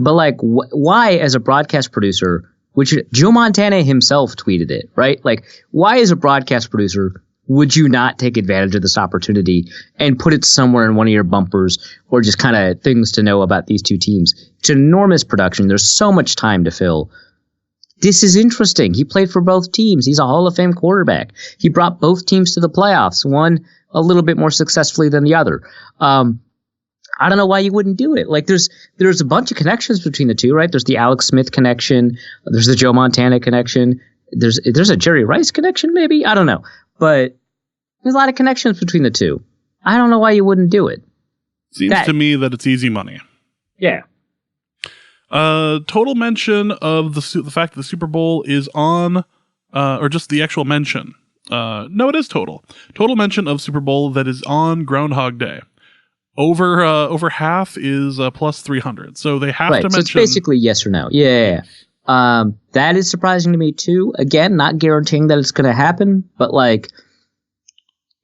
but like why as a broadcast producer, which Joe Montana himself tweeted it, right? Like why as a broadcast producer would you not take advantage of this opportunity and put it somewhere in one of your bumpers or just kind of things to know about these two teams? It's an enormous production. There's so much time to fill. This is interesting. He played for both teams. He's a Hall of Fame quarterback. He brought both teams to the playoffs, one a little bit more successfully than the other. I don't know why you wouldn't do it. Like there's a bunch of connections between the two, right? There's the Alex Smith connection. There's the Joe Montana connection. There's a Jerry Rice connection, maybe? I don't know. But there's a lot of connections between the two. I don't know why you wouldn't do it. Seems to me that it's easy money. Yeah. Total mention of the fact that the Super Bowl is on, or just the actual mention. No, it is total. Total mention of Super Bowl that is on Groundhog Day. Over half is plus 300. So they have to mention. So it's basically yes or no. Yeah. That is surprising to me too. Again, not guaranteeing that it's going to happen, but like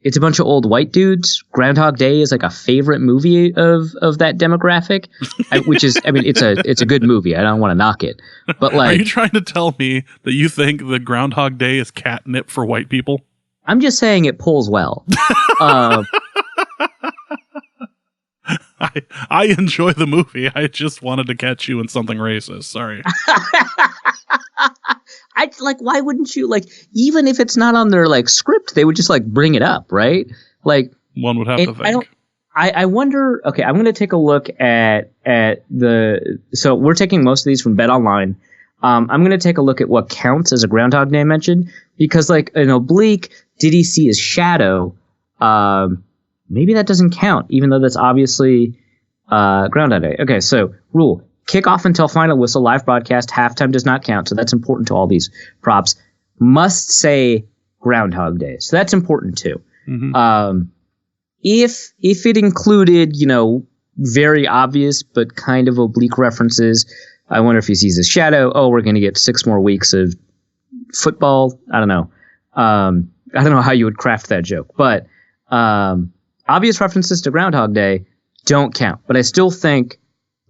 it's a bunch of old white dudes. Groundhog Day is like a favorite movie of that demographic, which is, I mean, it's a good movie. I don't want to knock it, but like, are you trying to tell me that you think the Groundhog Day is catnip for white people? I'm just saying it pulls well. I enjoy the movie. I just wanted to catch you in something racist. Sorry. I like, why wouldn't you, like, even if it's not on their like script, they would just like bring it up, right? Like, one would have to think. I wonder. Okay, I'm going to take a look at so we're taking most of these from Bet Online. I'm going to take a look at what counts as a Groundhog Day mention, because like an oblique, did he see his shadow? Maybe that doesn't count, even though that's obviously Groundhog Day. Okay, so rule: kickoff until final whistle, live broadcast, halftime does not count. So that's important to all these props. Must say Groundhog Day, so that's important too. Mm-hmm. If it included, very obvious but kind of oblique references, I wonder if he sees his shadow. Oh, we're going to get 6 more weeks of football. I don't know. I don't know how you would craft that joke, but obvious references to Groundhog Day don't count. But I still think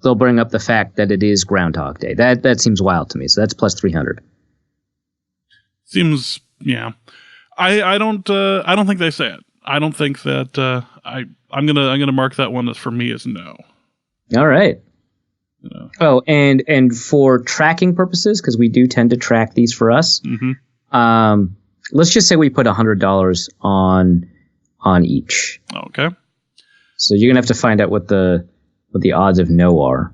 they'll bring up the fact that it is Groundhog Day. That seems wild to me. So that's plus 300. Seems, yeah. I don't think they say it. I don't think that I'm gonna mark that one as for me as no. All right. Oh, and for tracking purposes, because we do tend to track these for us. Mm-hmm. Let's just say we put $100 on each. Okay. So you're gonna have to find out what the odds of no are.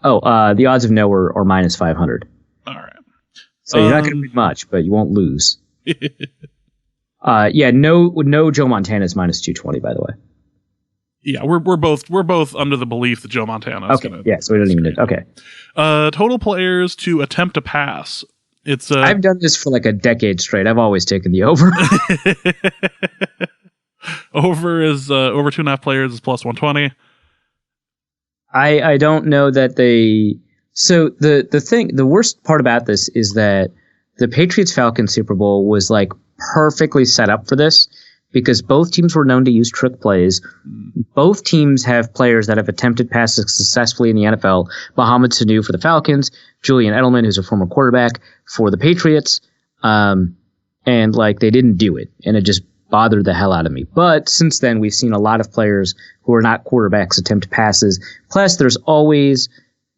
Oh, the odds of no are minus 500. All right. So you're not gonna win much, but you won't lose. No Joe Montana is minus 220, by the way. Yeah, we're both under the belief that Joe Montana is going to. Yeah, so we don't even need. Okay. Total players to attempt a pass. It's I've done this for like a decade straight. I've always taken the over. Over is over 2.5 players is plus 120. I don't know that they. So the worst part about this is that the Patriots-Falcons Super Bowl was like perfectly set up for this, because both teams were known to use trick plays. Both teams have players that have attempted passes successfully in the NFL. Mohamed Sanu for the Falcons, Julian Edelman, who's a former quarterback for the Patriots. And like, they didn't do it, and it just bothered the hell out of me. But since then, we've seen a lot of players who are not quarterbacks attempt passes. Plus, there's always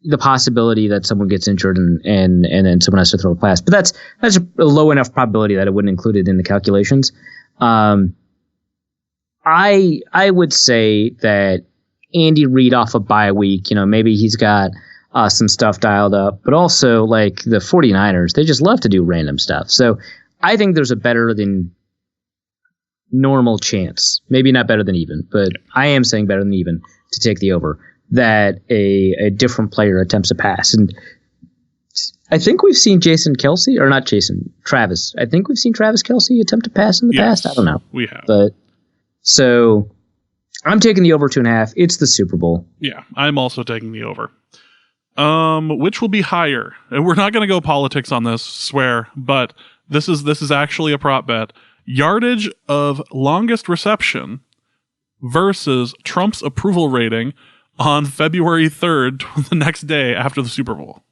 the possibility that someone gets injured and then someone has to throw a pass. But that's a low enough probability that I wouldn't include it in the calculations. I would say that Andy Reid off a bye week, maybe he's got some stuff dialed up, but also like the 49ers, they just love to do random stuff. So I think there's a better than normal chance, maybe not better than even, but I am saying better than even to take the over, that a different player attempts a pass. And I think we've seen Travis. I think we've seen Travis Kelce attempt to pass in the past. I don't know. We have. But so I'm taking the over 2.5. It's the Super Bowl. Yeah, I'm also taking the over. Which will be higher? And we're not going to go politics on this, swear, but this is actually a prop bet. Yardage of longest reception versus Trump's approval rating on February 3rd, the next day after the Super Bowl.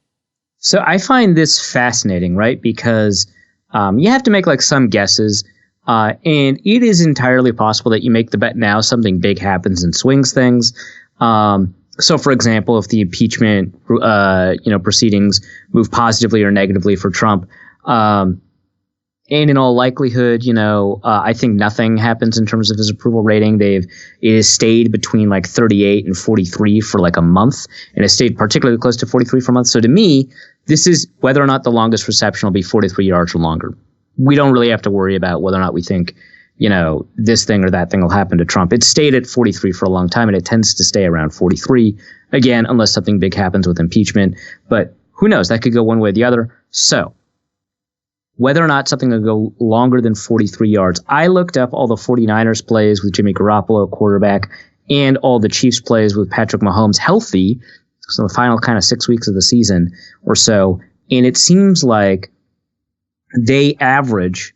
So I find this fascinating, right? Because you have to make like some guesses, and it is entirely possible that you make the bet now, something big happens and swings things. So, for example, if the impeachment proceedings move positively or negatively for Trump, and in all likelihood, I think nothing happens in terms of his approval rating. It has stayed between like 38 and 43 for like a month, and it stayed particularly close to 43 for a month. So to me, this is whether or not the longest reception will be 43 yards or longer. We don't really have to worry about whether or not we think, this thing or that thing will happen to Trump. It stayed at 43 for a long time, and it tends to stay around 43, again, unless something big happens with impeachment. But who knows? That could go one way or the other. So whether or not something will go longer than 43 yards. I looked up all the 49ers plays with Jimmy Garoppolo, quarterback, and all the Chiefs plays with Patrick Mahomes healthy, so the final kind of 6 weeks of the season or so, and it seems like they average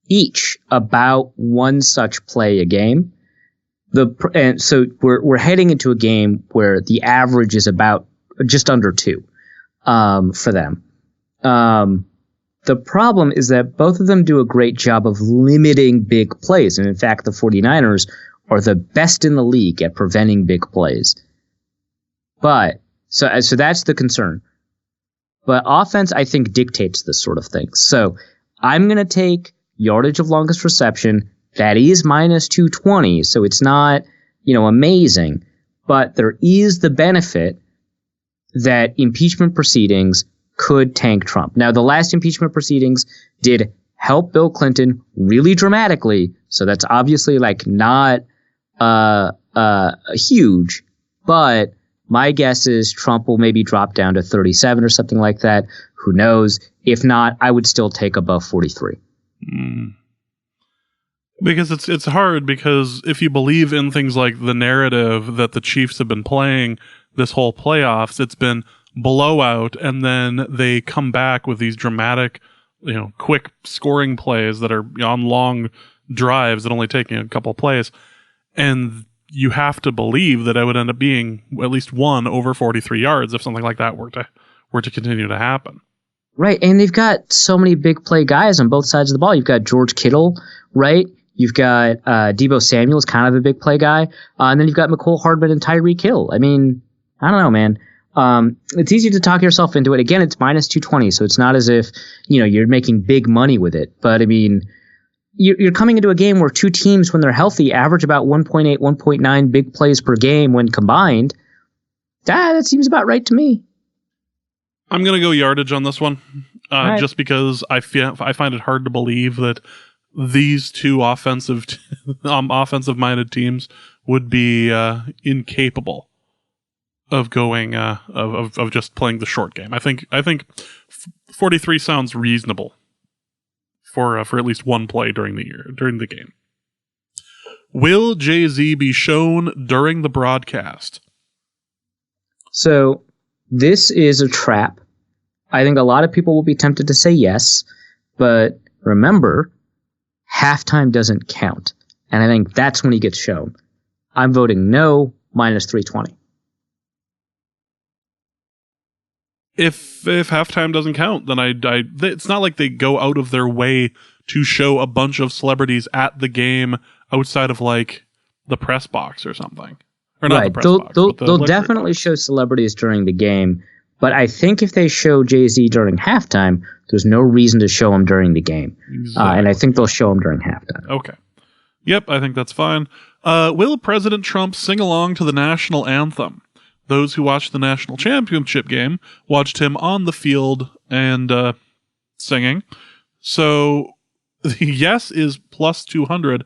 each about one such play a game. And so we're heading into a game where the average is about just under 2 for them. The problem is that both of them do a great job of limiting big plays. And in fact, the 49ers are the best in the league at preventing big plays. But so that's the concern. But offense, I think, dictates this sort of thing. So I'm going to take yardage of longest reception. That is minus 220, so it's not, amazing. But there is the benefit that impeachment proceedings could tank Trump. Now, the last impeachment proceedings did help Bill Clinton really dramatically, so that's obviously not huge, but my guess is Trump will maybe drop down to 37 or something like that. Who knows? If not, I would still take above 43. Because it's hard, because if you believe in things like the narrative that the Chiefs have been playing this whole playoffs, it's been blowout, and then they come back with these dramatic, quick scoring plays that are on long drives that only take a couple of plays. And you have to believe that it would end up being at least one over 43 yards if something like that were to continue to happen. Right, and they've got so many big play guys on both sides of the ball. You've got George Kittle, right? You've got Deebo Samuel's kind of a big play guy. And then you've got McCole Hardman and Tyreek Hill. I mean, I don't know, man. It's easy to talk yourself into it. Again, it's minus 220, so it's not as if, you're making big money with it. But, I mean, you're coming into a game where two teams, when they're healthy, average about 1.8, 1.9 big plays per game when combined. That seems about right to me. I'm going to go yardage on this one, right. Just because I find it hard to believe that these two offensive-minded teams would be incapable of going of just playing the short game. I think 43 sounds reasonable for at least one play during the game. Will Jay-Z be shown during the broadcast? So this is a trap. I think a lot of people will be tempted to say yes, but remember, halftime doesn't count. And I think that's when he gets shown. I'm voting no, minus 320. If halftime doesn't count, then it's not like they go out of their way to show a bunch of celebrities at the game outside of the press box or something. Or not right. The press box. They'll definitely show celebrities during the game, but I think if they show Jay-Z during halftime, there's no reason to show him during the game. Exactly. And I think they'll show him during halftime. Okay. Yep, I think that's fine. Will President Trump sing along to the national anthem? Those who watched the national championship game watched him on the field and singing. So the yes is plus 200.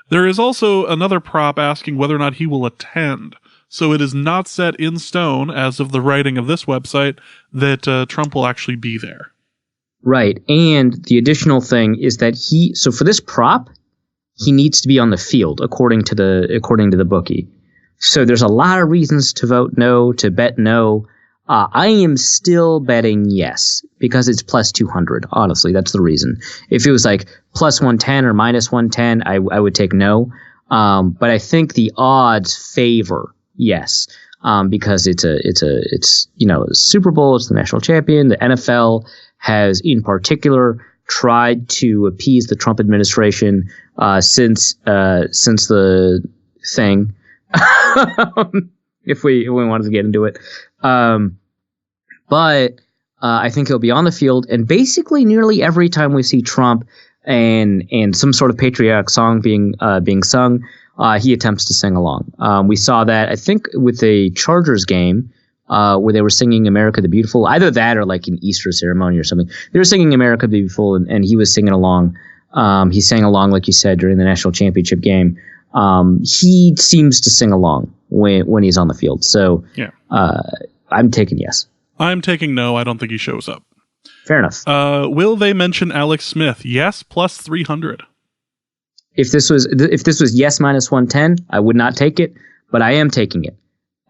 There is also another prop asking whether or not he will attend. So it is not set in stone, as of the writing of this website, that Trump will actually be there. Right. And the additional thing is that so for this prop, he needs to be on the field, according to the bookie. So there's a lot of reasons to vote no, to bet no. I am still betting yes, because it's plus 200. Honestly, that's the reason. If it was plus 110 or minus 110, I would take no. But I think the odds favor yes, because it's a Super Bowl, it's the national champion. The NFL has in particular tried to appease the Trump administration since the thing. If we wanted to get into it. But I think he'll be on the field, and basically nearly every time we see Trump and some sort of patriotic song being sung, he attempts to sing along. We saw that, I think, with the Chargers game, where they were singing America the Beautiful, either that or an Easter ceremony or something. They were singing America the Beautiful, and he was singing along. He sang along, like you said, during the national championship game. He seems to sing along when he's on the field. So yeah. I'm taking yes. I'm taking no. I don't think he shows up. Fair enough. Will they mention Alex Smith? Yes, plus 300. If this was yes minus 110, I would not take it, but I am taking it.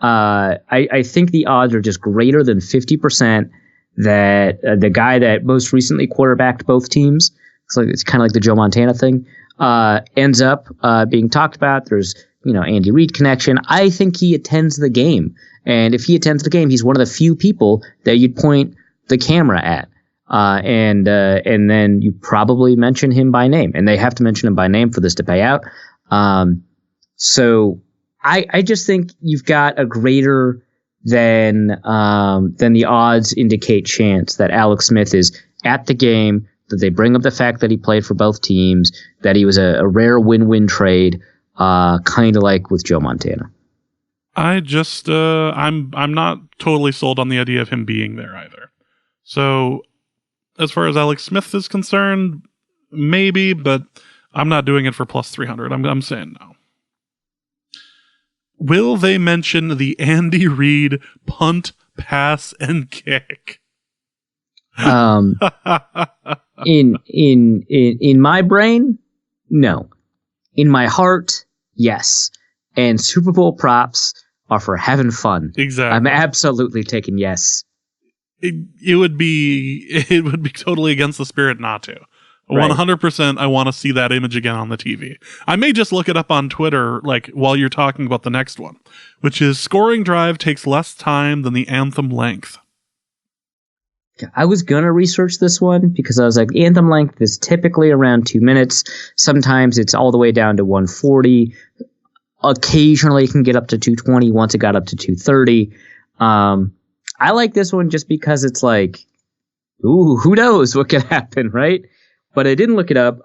I think the odds are just greater than 50% that the guy that most recently quarterbacked both teams, it's kind of like the Joe Montana thing, ends up being talked about. There's Andy Reid connection. I think he attends the game, and if he attends the game, he's one of the few people that you'd point the camera at, and then you probably mention him by name, and they have to mention him by name for this to pay out. So I just think you've got a greater then the odds indicate chance that Alex Smith is at the game, that they bring up the fact that he played for both teams, that he was a rare win-win trade, kind of like with Joe Montana. I just I'm not totally sold on the idea of him being there either. So as far as Alex Smith is concerned, maybe, but I'm not doing it for plus 300. I'm saying no. Will they mention the Andy Reid punt, pass, and kick? In my brain, no. In my heart, yes. And Super Bowl props are for having fun. Exactly. I'm absolutely taking yes. It would be totally against the spirit not to. Right. 100%. I want to see that image again on the TV. I may just look it up on Twitter, like while you're talking about the next one, which is scoring drive takes less time than the anthem length. I was going to research this one because I was like, anthem length is typically around 2 minutes. Sometimes it's all the way down to 140. Occasionally it can get up to 220 once it got up to 230. I like this one just because it's like, ooh, who knows what could happen, right? But I didn't look it up.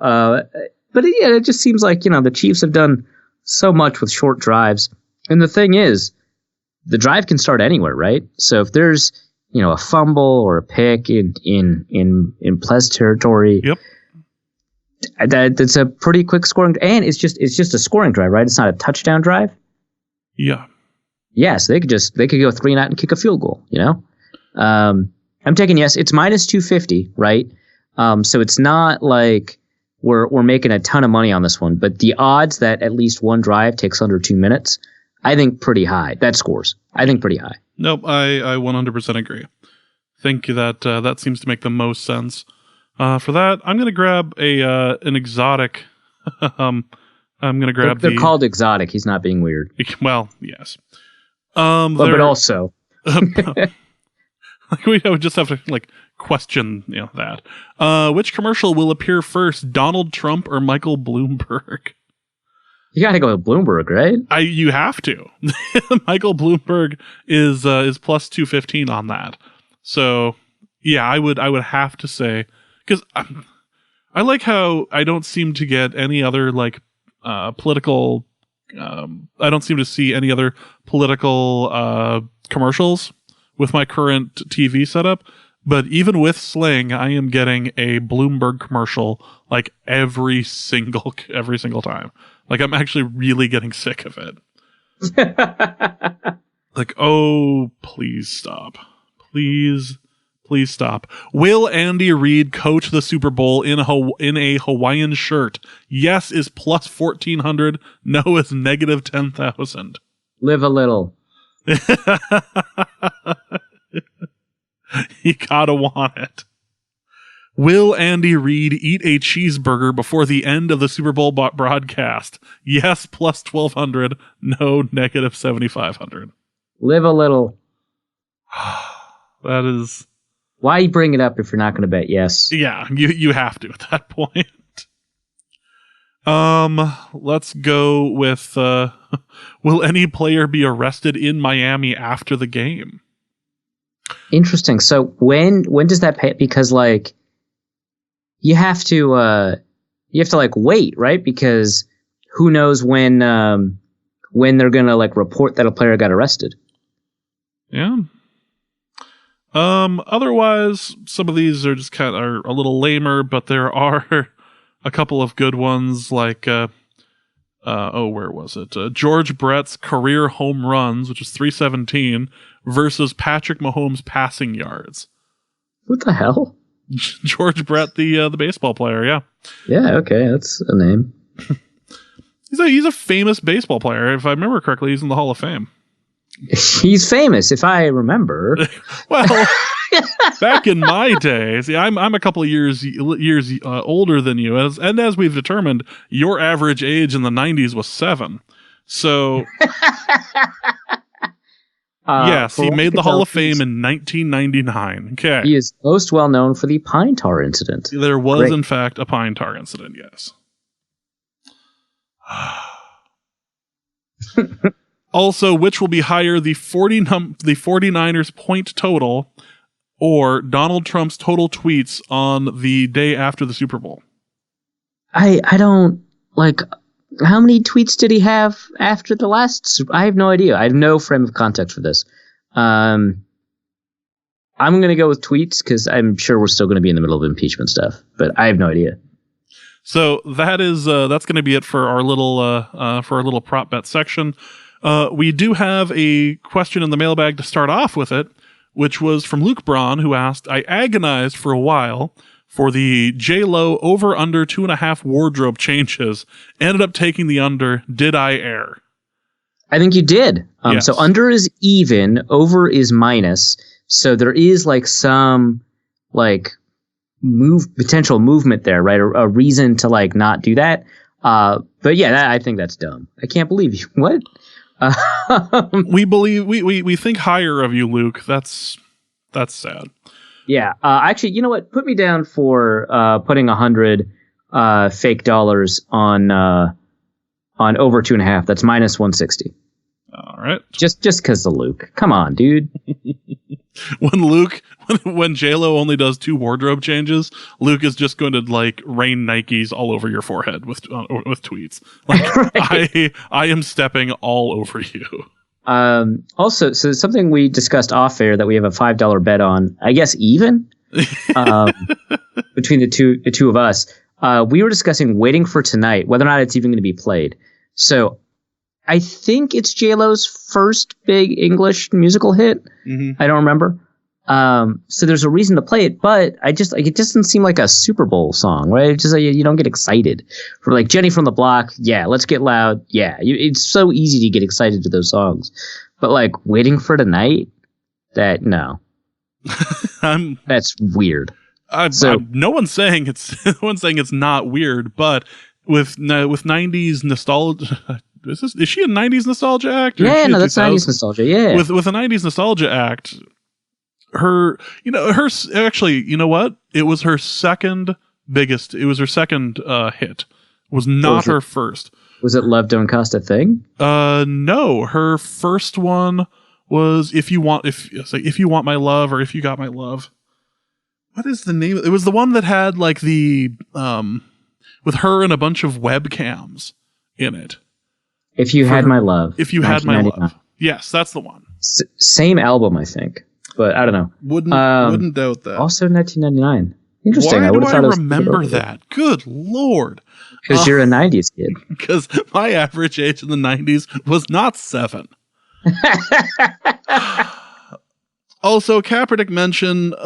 It just seems like, the Chiefs have done so much with short drives. And the thing is, the drive can start anywhere, right? So if there's, a fumble or a pick in Ples territory, yep, that's a pretty quick scoring, and it's just a scoring drive, right? It's not a touchdown drive. Yeah. Yeah, so they could go 3-and-out and kick a field goal. I'm taking yes. It's minus 250, right? So it's not like we're making a ton of money on this one, but the odds that at least one drive takes under 2 minutes, I think pretty high. That scores. I think pretty high. Nope, I 100% agree. Think that seems to make the most sense. For that, I'm going to grab an exotic. I'm going to grab they're called exotic. He's not being weird. Well, yes. But also. We would just have to question that. Which commercial will appear first, Donald Trump or Michael Bloomberg? You got to go with Bloomberg, right? You have to. Michael Bloomberg is plus 215 on that. So yeah, I would have to say, because I like how I don't seem to get any other political. I don't seem to see any other political commercials with my current TV setup. But even with Sling, I am getting a Bloomberg commercial every single time. I'm actually really getting sick of it. Oh, please stop. Please stop. Will Andy Reid coach the Super Bowl in a Hawaiian shirt? Yes is plus 1,400. No is negative 10,000. Live a little. You gotta want it. Will Andy Reid eat a cheeseburger before the end of the Super Bowl broadcast? Yes, plus 1,200. No, negative 7,500. Live a little. That is... Why bring it up if you're not going to bet yes? Yeah, you have to at that point. Let's go with, will any player be arrested in Miami after the game? Interesting. So when does that pay? Because you have to wait, right? Because who knows when they're gonna report that a player got arrested. Yeah. Otherwise, some of these are just are a little lamer, but there are a couple of good ones where was it? George Brett's career home runs, which is 317, versus Patrick Mahomes' passing yards. What the hell? George Brett, the baseball player, yeah. Yeah, okay, that's a name. He's a famous baseball player. If I remember correctly, he's in the Hall of Fame. He's famous, if I remember. Well, back in my day, see, I'm a couple of years older than you, and as we've determined, your average age in the 90s was 7. So, yes, he made the Hall of Fame in 1999. Okay, he is most well known for the pine tar incident. There was, in fact, a pine tar incident. Yes. Also, which will be higher, the 49ers point total or Donald Trump's total tweets on the day after the Super Bowl? I don't like. How many tweets did he have after the last? I have no idea. I have no frame of context for this. I'm going to go with tweets because I'm sure we're still going to be in the middle of impeachment stuff, but I have no idea. So that's going to be it for our little prop bet section. We do have a question in the mailbag to start off with it, which was from Luke Braun, who asked, I agonized for a while for the J-Lo over-under 2.5 wardrobe changes. Ended up taking the under. Did I err? I think you did. Yes. So under is even, over is minus. So there is like some like potential movement there, right? A reason to like not do that. But yeah, I think that's dumb. I can't believe you. What? We think higher of you, Luke. That's sad. Yeah. Actually, you know what? Put me down for putting 100 fake dollars on over 2.5. That's minus 160. All right. Just because of Luke. Come on, dude. when J-Lo only does 2 wardrobe changes, Luke is just going to like rain Nikes all over your forehead with tweets. Like, right. I am stepping all over you. Also, so something we discussed off air that we have a $5 bet on, I guess even between the two of us. We were discussing Waiting for Tonight, whether or not it's even going to be played. So I think it's J-Lo's first big English musical hit. Mm-hmm. I don't remember. So there's a reason to play it, but it just doesn't seem like a Super Bowl song, right? It's just like you don't get excited for like Jenny from the Block. Yeah, Let's Get Loud. Yeah, it's so easy to get excited to those songs, but like Waiting for Tonight, no, that's weird. No one's saying it's not weird, but with 90s nostalgia. Is she a 90s nostalgia act? Yeah, no, that's 90s nostalgia. Yeah, with a 90s nostalgia act. Actually, you know what? It was her second biggest. It was her second hit. It was not her first. Was it Love Don't Cost a Thing? No. Her first one was If You Want My Love, or If You Got My Love. What is the name? It was the one that had like the with her and a bunch of webcams in it. If You Had My Love. If You Had My Love. Yes, that's the one. Same album, I think. But I don't know. Wouldn't doubt that. Also 1999. Interesting. Why do I remember that? Good Lord. Because you're a 90s kid. Because my average age in the 90s was not 7. Also, Kaepernick mentioned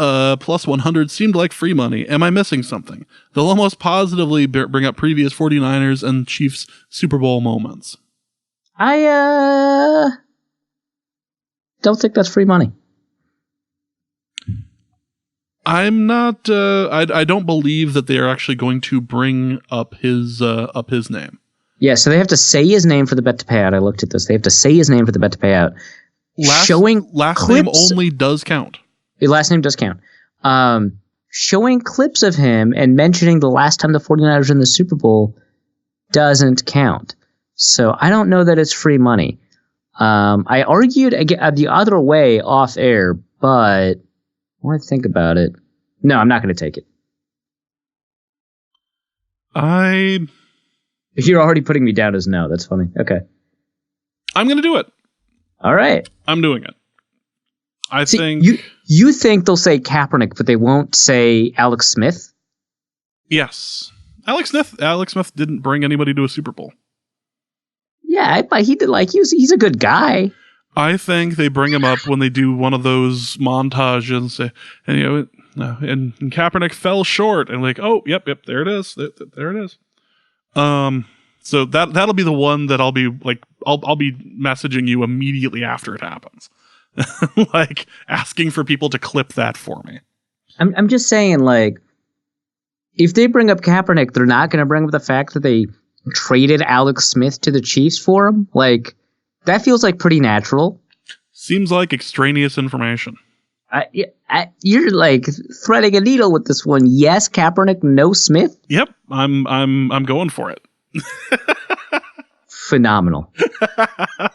plus 100 seemed like free money. Am I missing something? They'll almost positively bring up previous 49ers and Chiefs Super Bowl moments. I don't think that's free money. I'm not. I don't believe that they are actually going to bring up his name. Yeah, so they have to say his name for the bet to pay out. I looked at this. They have to say his name for the bet to pay out. Last name only does count. The last name does count. Showing clips of him and mentioning the last time the 49ers were in the Super Bowl doesn't count. So I don't know that it's free money. I argued the other way off air, but when I think about it, no, I'm not going to take it. You're already putting me down as no. That's funny. Okay. I'm going to do it. All right. I'm doing it. I think you think they'll say Kaepernick, but they won't say Alex Smith? Yes. Alex Smith didn't bring anybody to a Super Bowl. Yeah, he did. Like he's a good guy. I think they bring him up when they do one of those montages, and and Kaepernick fell short, and like, oh, yep, there it is, there it is. So that'll be the one that I'll be like, I'll be messaging you immediately after it happens, like asking for people to clip that for me. I'm just saying, like, if they bring up Kaepernick, they're not going to bring up the fact that they traded Alex Smith to the Chiefs for him, like. That feels like pretty natural. Seems like extraneous information. You're like threading a needle with this one. Yes, Kaepernick, no Smith. Yep, I'm going for it. Phenomenal.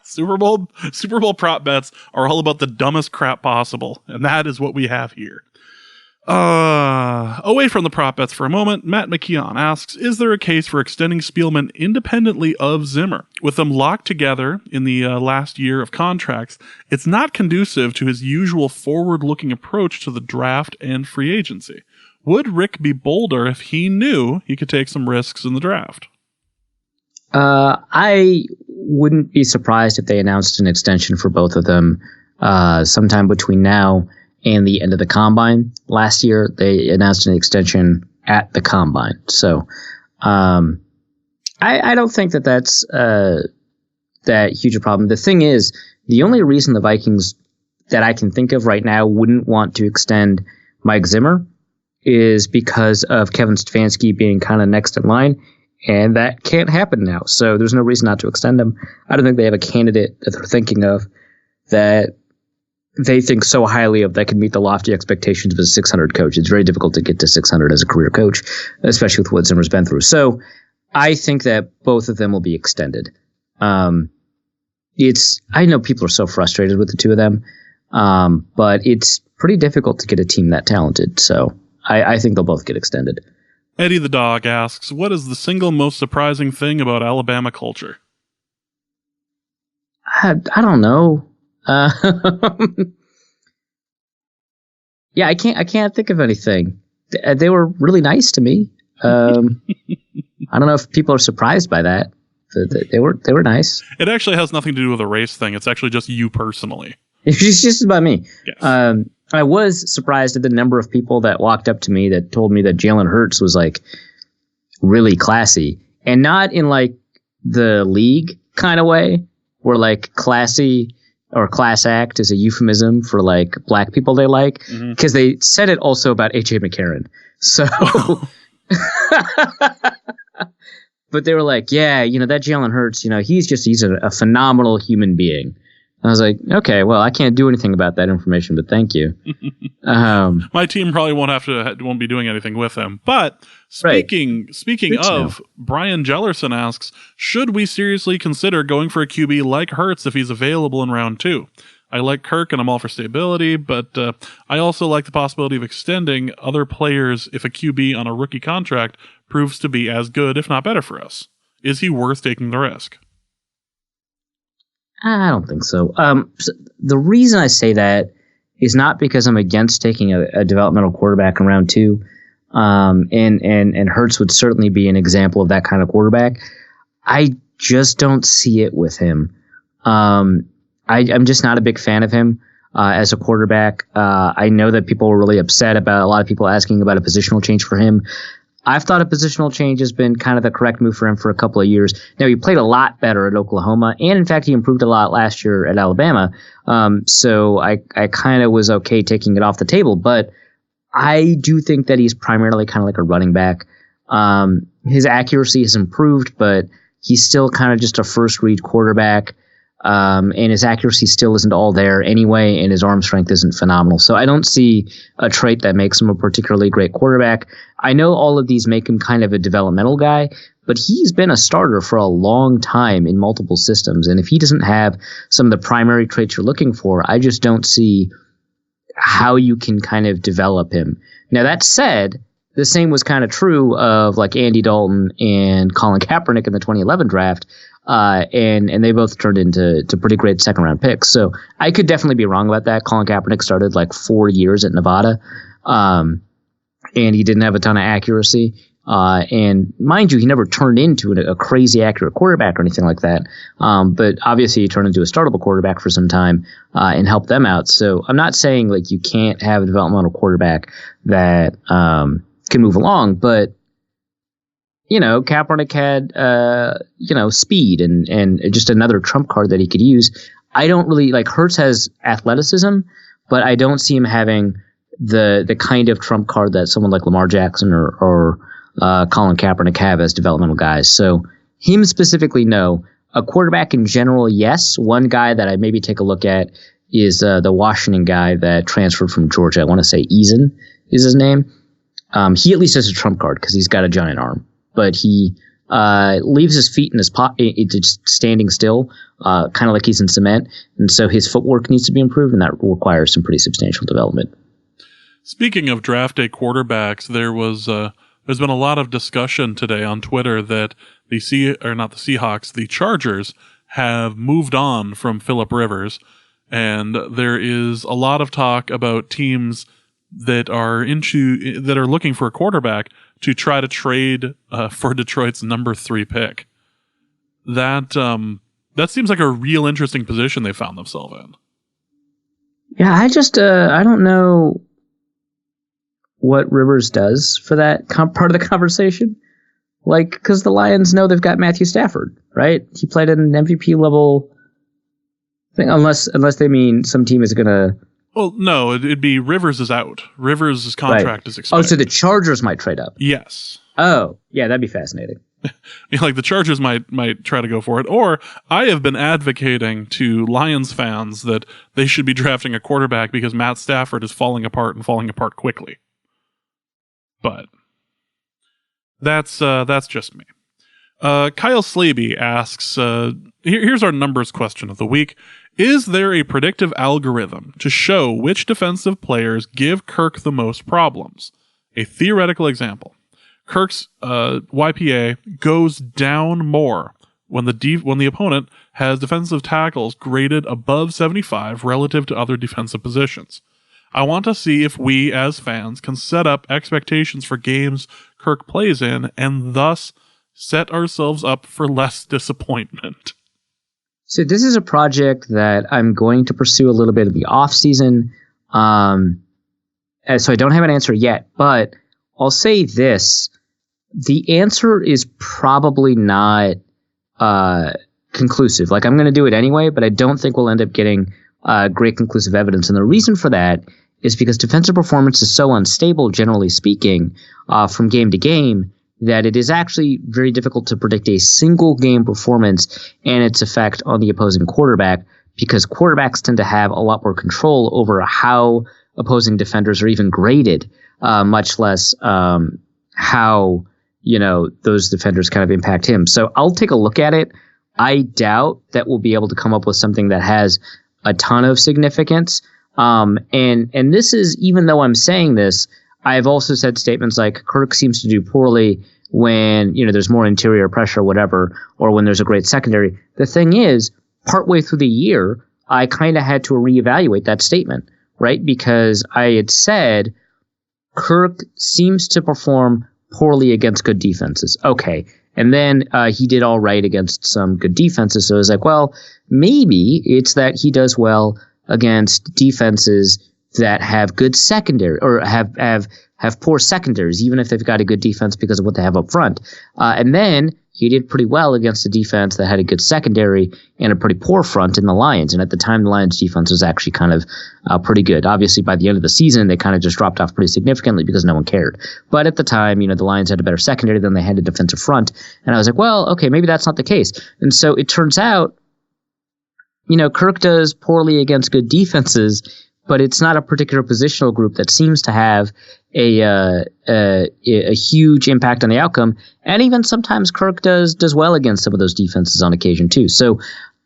Super Bowl prop bets are all about the dumbest crap possible, and that is what we have here. Away from the prop bets for a moment, Matt McKeon asks, is there a case for extending Spielman independently of Zimmer? With them locked together in the last year of contracts, it's not conducive to his usual forward-looking approach to the draft and free agency. Would Rick be bolder if he knew he could take some risks in the draft? I wouldn't be surprised if they announced an extension for both of them sometime between now and the end of the Combine. Last year, they announced an extension at the Combine. So I don't think that's that huge a problem. The thing is, the only reason the Vikings that I can think of right now wouldn't want to extend Mike Zimmer is because of Kevin Stefanski being kind of next in line, and that can't happen now. So there's no reason not to extend him. I don't think they have a candidate that they're thinking of that they think so highly of that can meet the lofty expectations of a 600 coach. It's very difficult to get to 600 as a career coach, especially with what Zimmer's been through. So I think that both of them will be extended. I know people are so frustrated with the two of them, but it's pretty difficult to get a team that talented. So I think they'll both get extended. Eddie the Dog asks, what is the single most surprising thing about Alabama culture? I don't know. Yeah, I can't think of anything. They were really nice to me. I don't know if people are surprised by that. They were nice. It actually has nothing to do with a race thing. It's actually just you personally. It's just about me. Yes. I was surprised at the number of people that walked up to me that told me that Jalen Hurts was like really classy, and not in like the league kind of way, where like classy or class act is a euphemism for like black people they like, because they said it also about AJ McCarron. So, but they were like, yeah, that Jalen Hurts, he's a phenomenal human being. I was like, okay, well, I can't do anything about that information, but thank you. My team probably won't be doing anything with him. But speaking of, Brian Jellerson asks, should we seriously consider going for a QB like Hurts if he's available in round 2? I like Kirk and I'm all for stability, but I also like the possibility of extending other players if a QB on a rookie contract proves to be as good, if not better for us. Is he worth taking the risk? I don't think so. The reason I say that is not because I'm against taking a developmental quarterback in round 2. And Hurts would certainly be an example of that kind of quarterback. I just don't see it with him. I'm just not a big fan of him as a quarterback. I know that people were really upset about a lot of people asking about a positional change for him. I've thought a positional change has been kind of the correct move for him for a couple of years. Now, he played a lot better at Oklahoma, and in fact, he improved a lot last year at Alabama. So I kind of was okay taking it off the table, but I do think that he's primarily kind of like a running back. His accuracy has improved, but he's still kind of just a first-read quarterback. And his accuracy still isn't all there anyway, and his arm strength isn't phenomenal. So I don't see a trait that makes him a particularly great quarterback. I know all of these make him kind of a developmental guy, but he's been a starter for a long time in multiple systems. And if he doesn't have some of the primary traits you're looking for, I just don't see how you can kind of develop him. Now, that said, the same was kind of true of like Andy Dalton and Colin Kaepernick in the 2011 draft. And they both turned into pretty great second round picks. So I could definitely be wrong about that. Colin Kaepernick started like 4 years at Nevada. And he didn't have a ton of accuracy. And mind you, he never turned into a crazy accurate quarterback or anything like that. But obviously he turned into a startable quarterback for some time, and helped them out. So I'm not saying like you can't have a developmental quarterback that, can move along, but Kaepernick had, speed and just another trump card that he could use. I don't really like Hurts has athleticism, but I don't see him having the kind of trump card that someone like Lamar Jackson or Colin Kaepernick have as developmental guys. So him specifically, no. A quarterback in general, yes. One guy that I maybe take a look at is the Washington guy that transferred from Georgia. I want to say Eason is his name. He at least has a trump card because he's got a giant arm. But he leaves his feet in his just standing still, kind of like he's in cement. And so his footwork needs to be improved, and that requires some pretty substantial development. Speaking of draft day quarterbacks, there's been a lot of discussion today on Twitter that the Chargers have moved on from Phillip Rivers, and there is a lot of talk about teams that are looking for a quarterback to try to trade for Detroit's number 3 pick. That seems like a real interesting position they found themselves in. Yeah, I don't know what Rivers does for that part of the conversation. Like, because the Lions know they've got Matthew Stafford, right? He played at an MVP level thing, unless they mean some team is going to... Well, no, it'd be Rivers is out. Rivers' contract is expired. Oh, so the Chargers might trade up. Yes. Oh, yeah, that'd be fascinating. Like the Chargers might try to go for it. Or I have been advocating to Lions fans that they should be drafting a quarterback because Matt Stafford is falling apart and falling apart quickly. But that's just me. Kyle Slaby asks, here's our numbers question of the week. Is there a predictive algorithm to show which defensive players give Kirk the most problems? A theoretical example. Kirk's YPA goes down more when the opponent has defensive tackles graded above 75 relative to other defensive positions. I want to see if we, as fans, can set up expectations for games Kirk plays in and thus set ourselves up for less disappointment. So this is a project that I'm going to pursue a little bit in the off season. So I don't have an answer yet, but I'll say this. The answer is probably not conclusive. Like, I'm going to do it anyway, but I don't think we'll end up getting great conclusive evidence. And the reason for that is because defensive performance is so unstable, generally speaking, from game to game, that it is actually very difficult to predict a single game performance and its effect on the opposing quarterback, because quarterbacks tend to have a lot more control over how opposing defenders are even graded, much less how, those defenders kind of impact him. So I'll take a look at it. I doubt that we'll be able to come up with something that has a ton of significance. And this is, even though I'm saying this, I've also said statements like Kirk seems to do poorly when, there's more interior pressure or whatever, or when there's a great secondary. The thing is, partway through the year, I kind of had to reevaluate that statement, right? Because I had said Kirk seems to perform poorly against good defenses. Okay. And then he did all right against some good defenses. So I was like, well, maybe it's that he does well against defenses that have good secondary, or have poor secondaries, even if they've got a good defense because of what they have up front. And then he did pretty well against a defense that had a good secondary and a pretty poor front in the Lions. And at the time, the Lions defense was actually kind of pretty good. Obviously, by the end of the season, they kind of just dropped off pretty significantly because no one cared. But at the time, the Lions had a better secondary than they had a defensive front. And I was like, well, okay, maybe that's not the case. And so it turns out, Kirk does poorly against good defenses, but it's not a particular positional group that seems to have a huge impact on the outcome. And even sometimes Kirk does well against some of those defenses on occasion too. So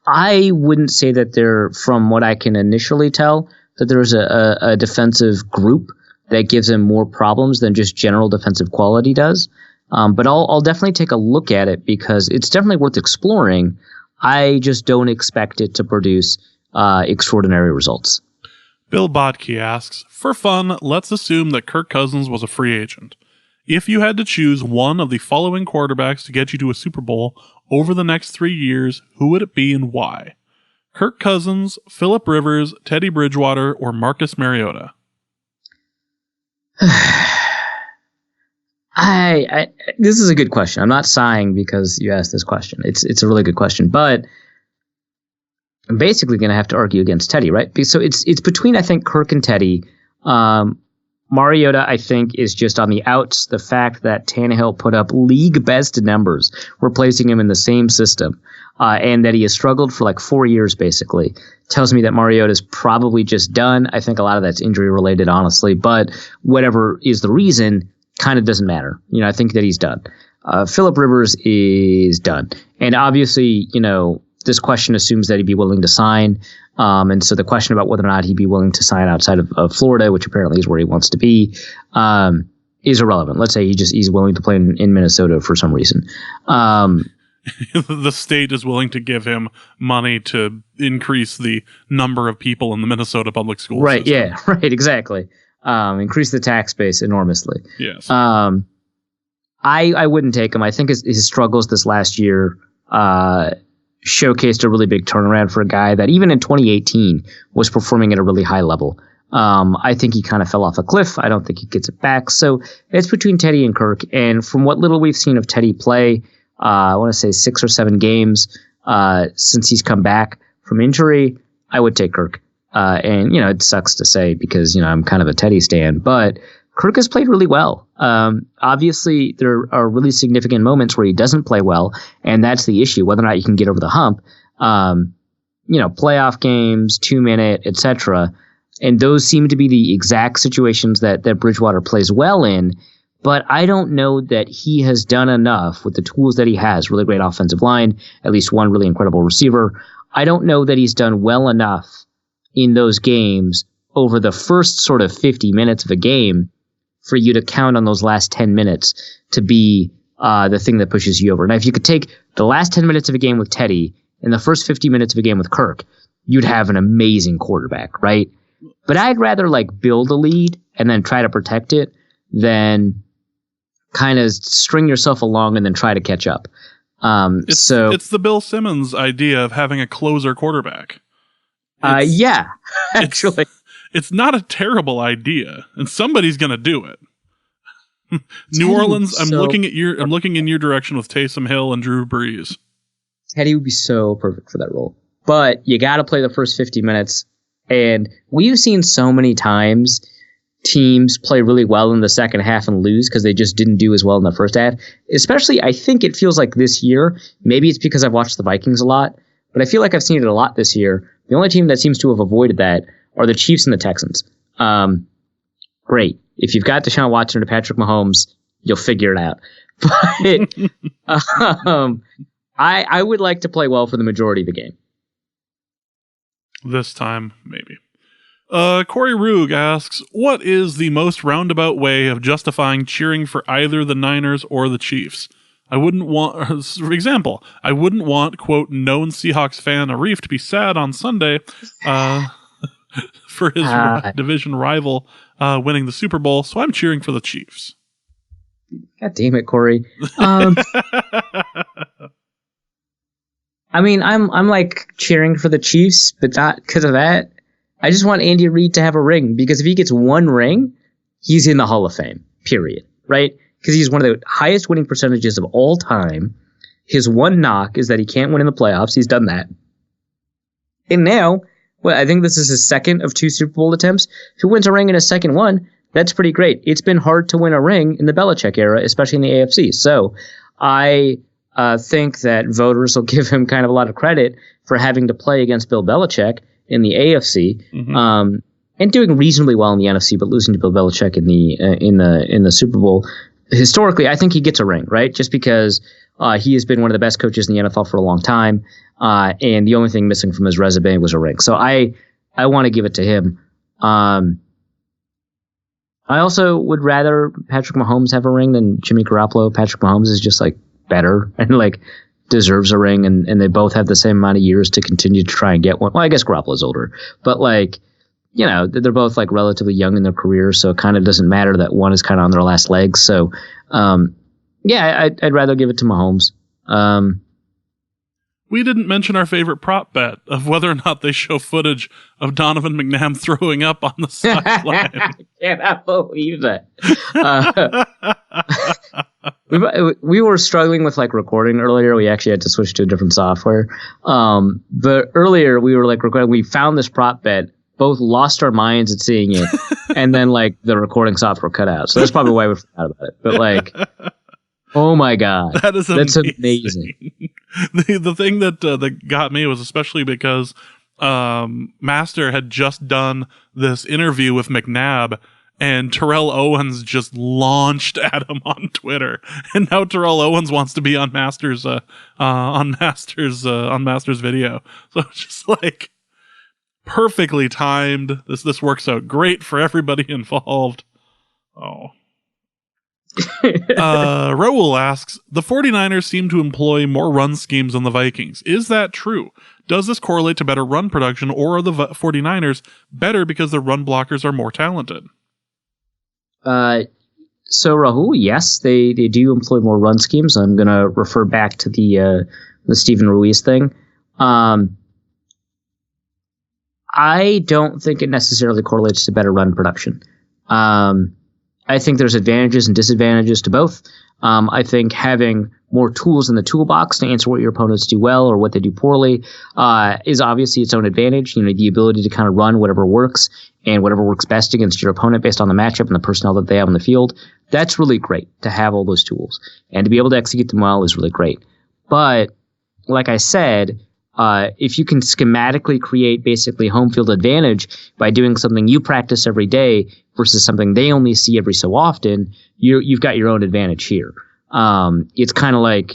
I wouldn't say that from what I can initially tell, that there's a defensive group that gives him more problems than just general defensive quality does. But I'll definitely take a look at it because it's definitely worth exploring. I just don't expect it to produce extraordinary results. Bill Bodke asks, for fun, let's assume that Kirk Cousins was a free agent. If you had to choose one of the following quarterbacks to get you to a Super Bowl over the next 3 years, who would it be and why? Kirk Cousins, Phillip Rivers, Teddy Bridgewater, or Marcus Mariota? This is a good question. I'm not sighing because you asked this question. It's a really good question, but I'm basically going to have to argue against Teddy, right? So it's between, I think, Kirk and Teddy. Mariota, I think, is just on the outs. The fact that Tannehill put up league best numbers, replacing him in the same system, and that he has struggled for like 4 years, basically, tells me that Mariota's probably just done. I think a lot of that's injury related, honestly, but whatever is the reason, kind of doesn't matter. I think that he's done. Phillip Rivers is done. And obviously, this question assumes that he'd be willing to sign. And so the question about whether or not he'd be willing to sign outside of Florida, which apparently is where he wants to be, is irrelevant. Let's say he's willing to play in Minnesota for some reason. The state is willing to give him money to increase the number of people in the Minnesota public school system. Yeah, right, exactly. Increase the tax base enormously. Yes. I wouldn't take him. I think his struggles this last year showcased a really big turnaround for a guy that even in 2018 was performing at a really high level. I think he kind of fell off a cliff. I don't think he gets it back. So it's between Teddy and Kirk. And from what little we've seen of Teddy play, I want to say 6 or 7 games since he's come back from injury, I would take Kirk. And, it sucks to say because, I'm kind of a Teddy stan, but Kirk has played really well. Obviously, there are really significant moments where he doesn't play well, and that's the issue, whether or not you can get over the hump. Playoff games, 2-minute, etc. And those seem to be the exact situations that Bridgewater plays well in. But I don't know that he has done enough with the tools that he has. Really great offensive line, at least one really incredible receiver. I don't know that he's done well enough in those games over the first sort of 50 minutes of a game for you to count on those last 10 minutes to be the thing that pushes you over. Now, if you could take the last 10 minutes of a game with Teddy and the first 50 minutes of a game with Kirk, you'd have an amazing quarterback, right? But I'd rather build a lead and then try to protect it than kind of string yourself along and then try to catch up. It's the Bill Simmons idea of having a closer quarterback. Yeah, actually. It's not a terrible idea, and somebody's going to do it. New Orleans, I'm looking in your direction with Taysom Hill and Drew Brees. Teddy would be so perfect for that role. But you got to play the first 50 minutes. And we've seen so many times teams play really well in the second half and lose because they just didn't do as well in the first half. Especially, I think it feels like this year. Maybe it's because I've watched the Vikings a lot, but I feel like I've seen it a lot this year. The only team that seems to have avoided that are the Chiefs and the Texans. Great. If you've got Deshaun Watson or Patrick Mahomes, you'll figure it out. But I would like to play well for the majority of the game. This time, maybe. Corey Rug asks, what is the most roundabout way of justifying cheering for either the Niners or the Chiefs? I wouldn't want, for example, quote, known Seahawks fan Arif to be sad on Sunday for his division rival winning the Super Bowl, so I'm cheering for the Chiefs. God damn it, Corey. I mean, I'm cheering for the Chiefs, but not because of that. I just want Andy Reid to have a ring, because if he gets one ring, he's in the Hall of Fame, period, right? Because he's one of the highest winning percentages of all time. His one knock is that he can't win in the playoffs. He's done that. And now, I think this is his second of 2 Super Bowl attempts. If he wins a ring in his second one, that's pretty great. It's been hard to win a ring in the Belichick era, especially in the AFC. So I think that voters will give him kind of a lot of credit for having to play against Bill Belichick in the AFC, and doing reasonably well in the NFC, but losing to Bill Belichick in the Super Bowl. Historically, I think he gets a ring, right? Just because he has been one of the best coaches in the NFL for a long time, and the only thing missing from his resume was a ring. So I want to give it to him. I also would rather Patrick Mahomes have a ring than Jimmy Garoppolo. Patrick Mahomes is just better and deserves a ring, and they both have the same amount of years to continue to try and get one. Well, I guess Garoppolo's older, but they're both relatively young in their careers, so it kind of doesn't matter that one is kind of on their last legs. So, I'd rather give it to Mahomes. We didn't mention our favorite prop bet of whether or not they show footage of Donovan McNabb throwing up on the sideline. I cannot believe that. We were struggling with recording earlier. We actually had to switch to a different software. But earlier we were recording. We found this prop bet, both lost our minds at seeing it, and then the recording software cut out. So that's probably why we forgot about it. But oh my God, that's amazing. The thing that got me was especially because Master had just done this interview with McNabb, and Terrell Owens just launched at him on Twitter, and now Terrell Owens wants to be on Masters video. So it's just like perfectly timed. This works out great for everybody involved. Oh. Raul asks, the 49ers seem to employ more run schemes than the Vikings. Is that true? Does this correlate to better run production, or are the 49ers better because their run blockers are more talented? So Rahul, yes, they do employ more run schemes. I'm going to refer back to the Steven Ruiz thing. I don't think it necessarily correlates to better run production. I think there's advantages and disadvantages to both. I think having more tools in the toolbox to answer what your opponents do well or what they do poorly is obviously its own advantage. You know, the ability to kind of run whatever works and whatever works best against your opponent based on the matchup and the personnel that they have on the field. That's really great to have all those tools. And to be able to execute them well is really great. But like I said, if you can schematically create basically home field advantage by doing something you practice every day versus something they only see every so often, you've got your own advantage here. It's kind of like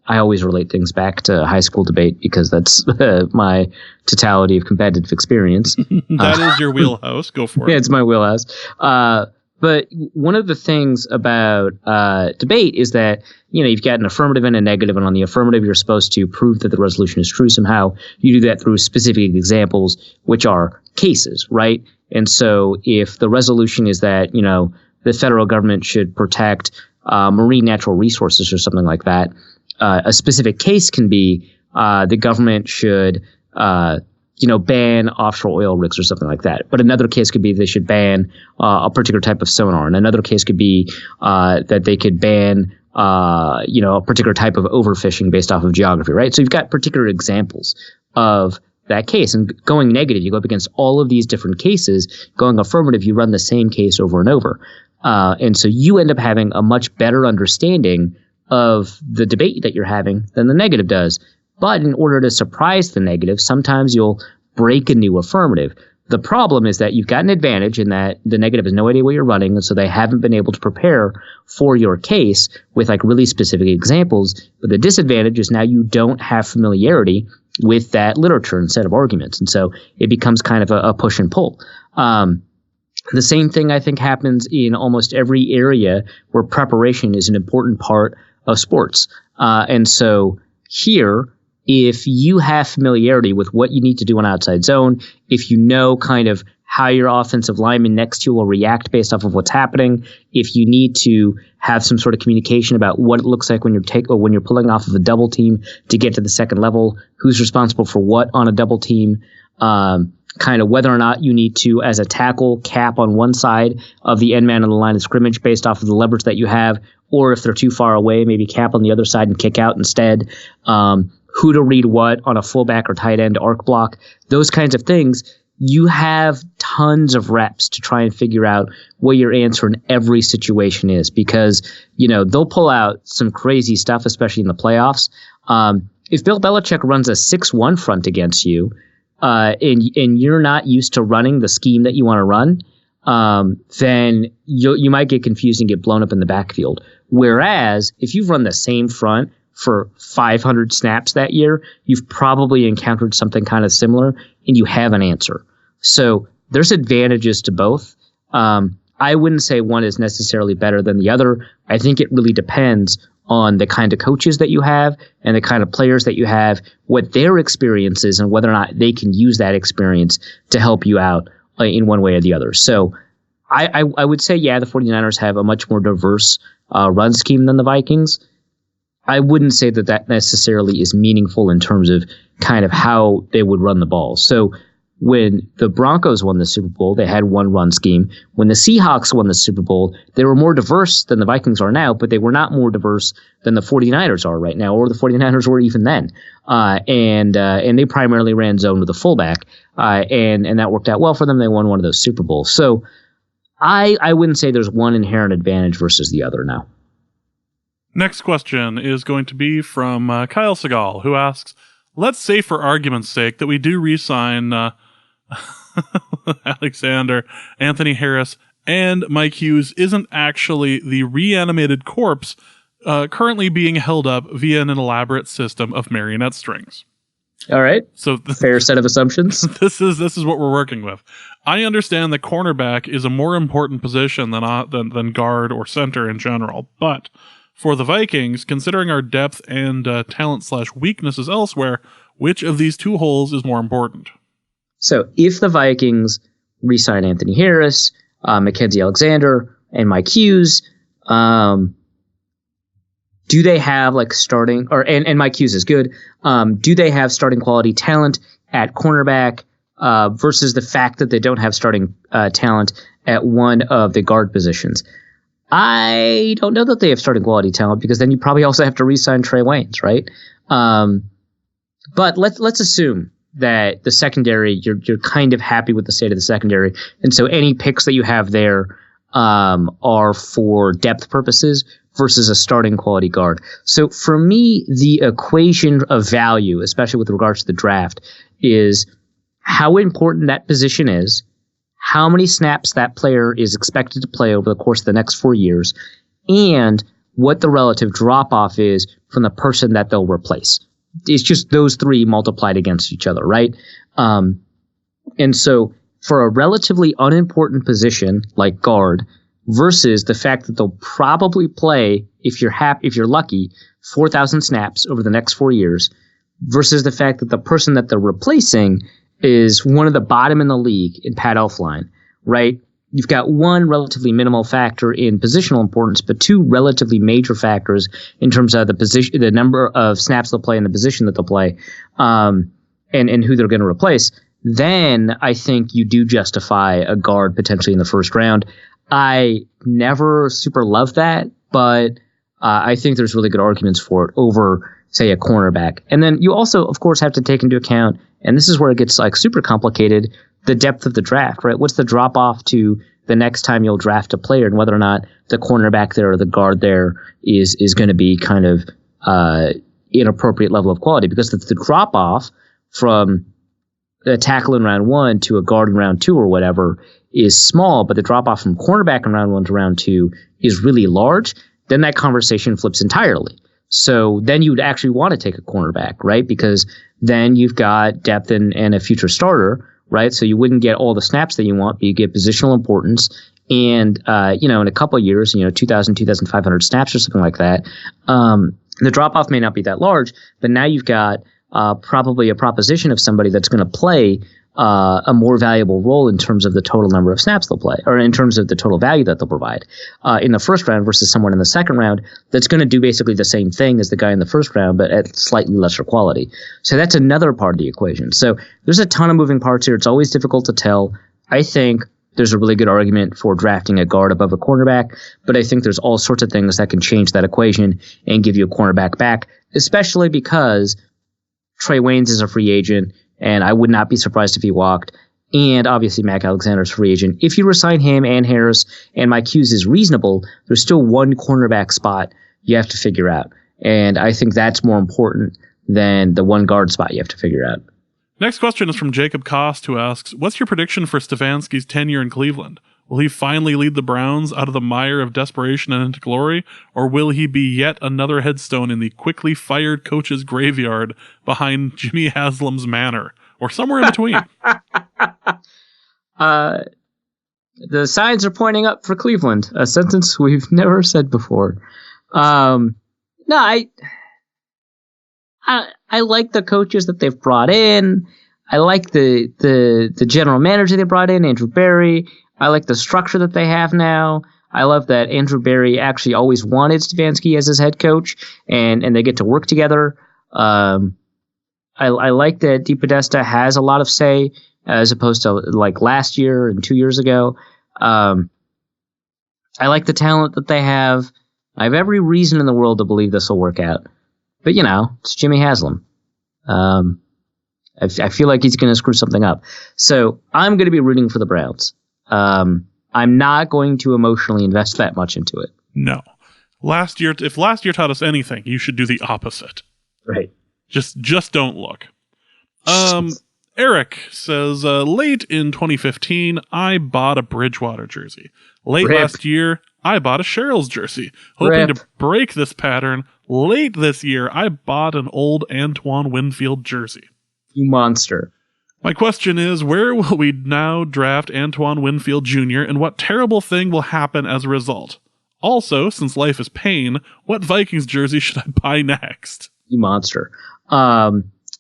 I always relate things back to high school debate because that's my totality of competitive experience. That is your wheelhouse. Go for it. Yeah, it's my wheelhouse. But one of the things about debate is that, you know, you've got an affirmative and a negative, and on the affirmative, you're supposed to prove that the resolution is true somehow. You do that through specific examples, which are cases, right? And so if the resolution is that, you know, the federal government should protect marine natural resources or something like that, a specific case can be the government should ban offshore oil rigs or something like that. But another case could be they should ban a particular type of sonar. And another case could be that they could ban a particular type of overfishing based off of geography, right? So you've got particular examples of that case. And going negative, you go up against all of these different cases. Going affirmative, you run the same case over and over. And so you end up having a much better understanding of the debate that you're having than the negative does. But in order to surprise the negative, sometimes you'll break a new affirmative. The problem is that you've got an advantage in that the negative has no idea what you're running, and so they haven't been able to prepare for your case with like really specific examples. But the disadvantage is now you don't have familiarity with that literature and set of arguments, and so it becomes kind of a push and pull. The same thing I think happens in almost every area where preparation is an important part of sports. And so here, if you have familiarity with what you need to do on outside zone, if you know kind of how your offensive lineman next to you will react based off of what's happening, if you need to have some sort of communication about what it looks like when you're pulling off of a double team to get to the second level, who's responsible for what on a double team, kind of whether or not you need to, as a tackle, cap on one side of the end man on the line of scrimmage based off of the leverage that you have, or if they're too far away, maybe cap on the other side and kick out instead. Who to read what on a fullback or tight end arc block, those kinds of things. You have tons of reps to try and figure out what your answer in every situation is, because, you know, they'll pull out some crazy stuff, especially in the playoffs. If Bill Belichick runs a 6-1 front against you, and you're not used to running the scheme that you want to run, then you might get confused and get blown up in the backfield. Whereas if you've run the same front for 500 snaps that year, you've probably encountered something kind of similar and you have an answer. So there's advantages to both. I wouldn't say one is necessarily better than the other. I think it really depends on the kind of coaches that you have and the kind of players that you have, what their experience is, and whether or not they can use that experience to help you out in one way or the other. So I would say, yeah, the 49ers have a much more diverse run scheme than the Vikings. I wouldn't say that necessarily is meaningful in terms of kind of how they would run the ball. So when the Broncos won the Super Bowl, they had one run scheme. When the Seahawks won the Super Bowl, they were more diverse than the Vikings are now, but they were not more diverse than the 49ers are right now, or the 49ers were even then. And they primarily ran zone with a fullback, and that worked out well for them. They won one of those Super Bowls. So I wouldn't say there's one inherent advantage versus the other now. Next question is going to be from Kyle Segal, who asks, let's say for argument's sake that we do re-sign Alexander, Anthony Harris, and Mike Hughes isn't actually the reanimated corpse currently being held up via an elaborate system of marionette strings. All right. So fair set of assumptions. This is what we're working with. I understand that cornerback is a more important position than guard or center in general, but for the Vikings, considering our depth and talent/weaknesses elsewhere, which of these two holes is more important? So if the Vikings re-sign Anthony Harris, Mackenzie Alexander, and Mike Hughes, do they have like starting and Mike Hughes is good. Do they have starting quality talent at cornerback versus the fact that they don't have starting talent at one of the guard positions? I don't know that they have starting quality talent because then you probably also have to re-sign Trey Waynes, right? But let's assume that the secondary, you're kind of happy with the state of the secondary, and so any picks that you have there are for depth purposes versus a starting quality guard. So for me, the equation of value, especially with regards to the draft, is how important that position is, how many snaps that player is expected to play over the course of the next 4 years, and what the relative drop-off is from the person that they'll replace. It's just those three multiplied against each other, right? And so for a relatively unimportant position like guard versus the fact that they'll probably play, if you're lucky, 4,000 snaps over the next 4 years, versus the fact that the person that they're replacing is one of the bottom in the league in Pat Elflein, right? You've got one relatively minimal factor in positional importance, but two relatively major factors in terms of the position, the number of snaps they'll play and the position that they'll play, and who they're going to replace. Then I think you do justify a guard potentially in the first round. I never super love that, but I think there's really good arguments for it over, say, a cornerback. And then you also, of course, have to take into account, and this is where it gets like super complicated, the depth of the draft, right? What's the drop off to the next time you'll draft a player, and whether or not the cornerback there or the guard there is going to be kind of inappropriate level of quality, because the drop off from a tackle in round 1 to a guard in round 2 or whatever is small, but the drop off from cornerback in round 1 to round 2 is really large, then that conversation flips entirely. So then you would actually want to take a cornerback, right? Because then you've got depth and a future starter, right? So you wouldn't get all the snaps that you want, but you get positional importance. And, in a couple of years, 2,000, 2,500 snaps or something like that, the drop off may not be that large, but now you've got probably a proposition of somebody that's going to play a more valuable role in terms of the total number of snaps they'll play, or in terms of the total value that they'll provide in the first round versus someone in the second round that's going to do basically the same thing as the guy in the first round, but at slightly lesser quality. So that's another part of the equation. So there's a ton of moving parts here. It's always difficult to tell. I think there's a really good argument for drafting a guard above a cornerback, but I think there's all sorts of things that can change that equation and give you a cornerback back, especially because Trey Waynes is a free agent, and I would not be surprised if he walked. And obviously, Mac Alexander's free agent. If you resign him and Harris and Mike Hughes is reasonable, there's still one cornerback spot you have to figure out. And I think that's more important than the one guard spot you have to figure out. Next question is from Jacob Kost, who asks, what's your prediction for Stefanski's tenure in Cleveland? Will he finally lead the Browns out of the mire of desperation and into glory, or will he be yet another headstone in the quickly fired coach's graveyard behind Jimmy Haslam's manor, or somewhere in between? The signs are pointing up for Cleveland, a sentence we've never said before. No, I like the coaches that they've brought in. I like the general manager they brought in, Andrew Berry. I like the structure that they have now. I love that Andrew Berry actually always wanted Stefanski as his head coach, and they get to work together. I like that DePodesta has a lot of say as opposed to like last year and 2 years ago. I like the talent that they have. I have every reason in the world to believe this will work out. But, it's Jimmy Haslam. I feel like he's going to screw something up. So I'm going to be rooting for the Browns. I'm not going to emotionally invest that much into it. No. If last year taught us anything, you should do the opposite. Right. Just don't look. Eric says, late in 2015, I bought a Bridgewater jersey. Late last year, I bought a Cheryl's jersey. Hoping to break this pattern, late this year, I bought an old Antoine Winfield jersey. You monster. My question is, where will we now draft Antoine Winfield Jr., and what terrible thing will happen as a result? Also, since life is pain, what Vikings jersey should I buy next? You monster.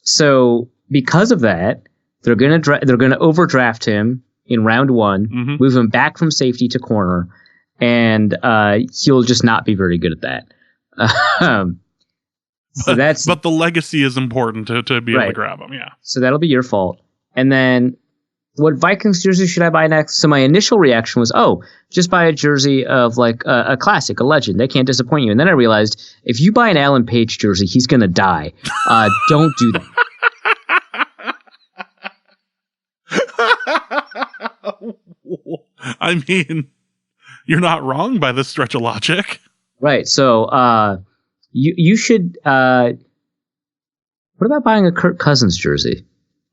So because of that, they're gonna overdraft him in round one, move him back from safety to corner, and he'll just not be very good at that. But the legacy is important to be able to grab him. Yeah. So that'll be your fault. And then, what Vikings jersey should I buy next? So my initial reaction was, just buy a jersey of like a classic, a legend. They can't disappoint you. And then I realized, if you buy an Alan Page jersey, he's gonna die. Don't do that. I mean, you're not wrong by this stretch of logic. Right. So you should. What about buying a Kirk Cousins jersey?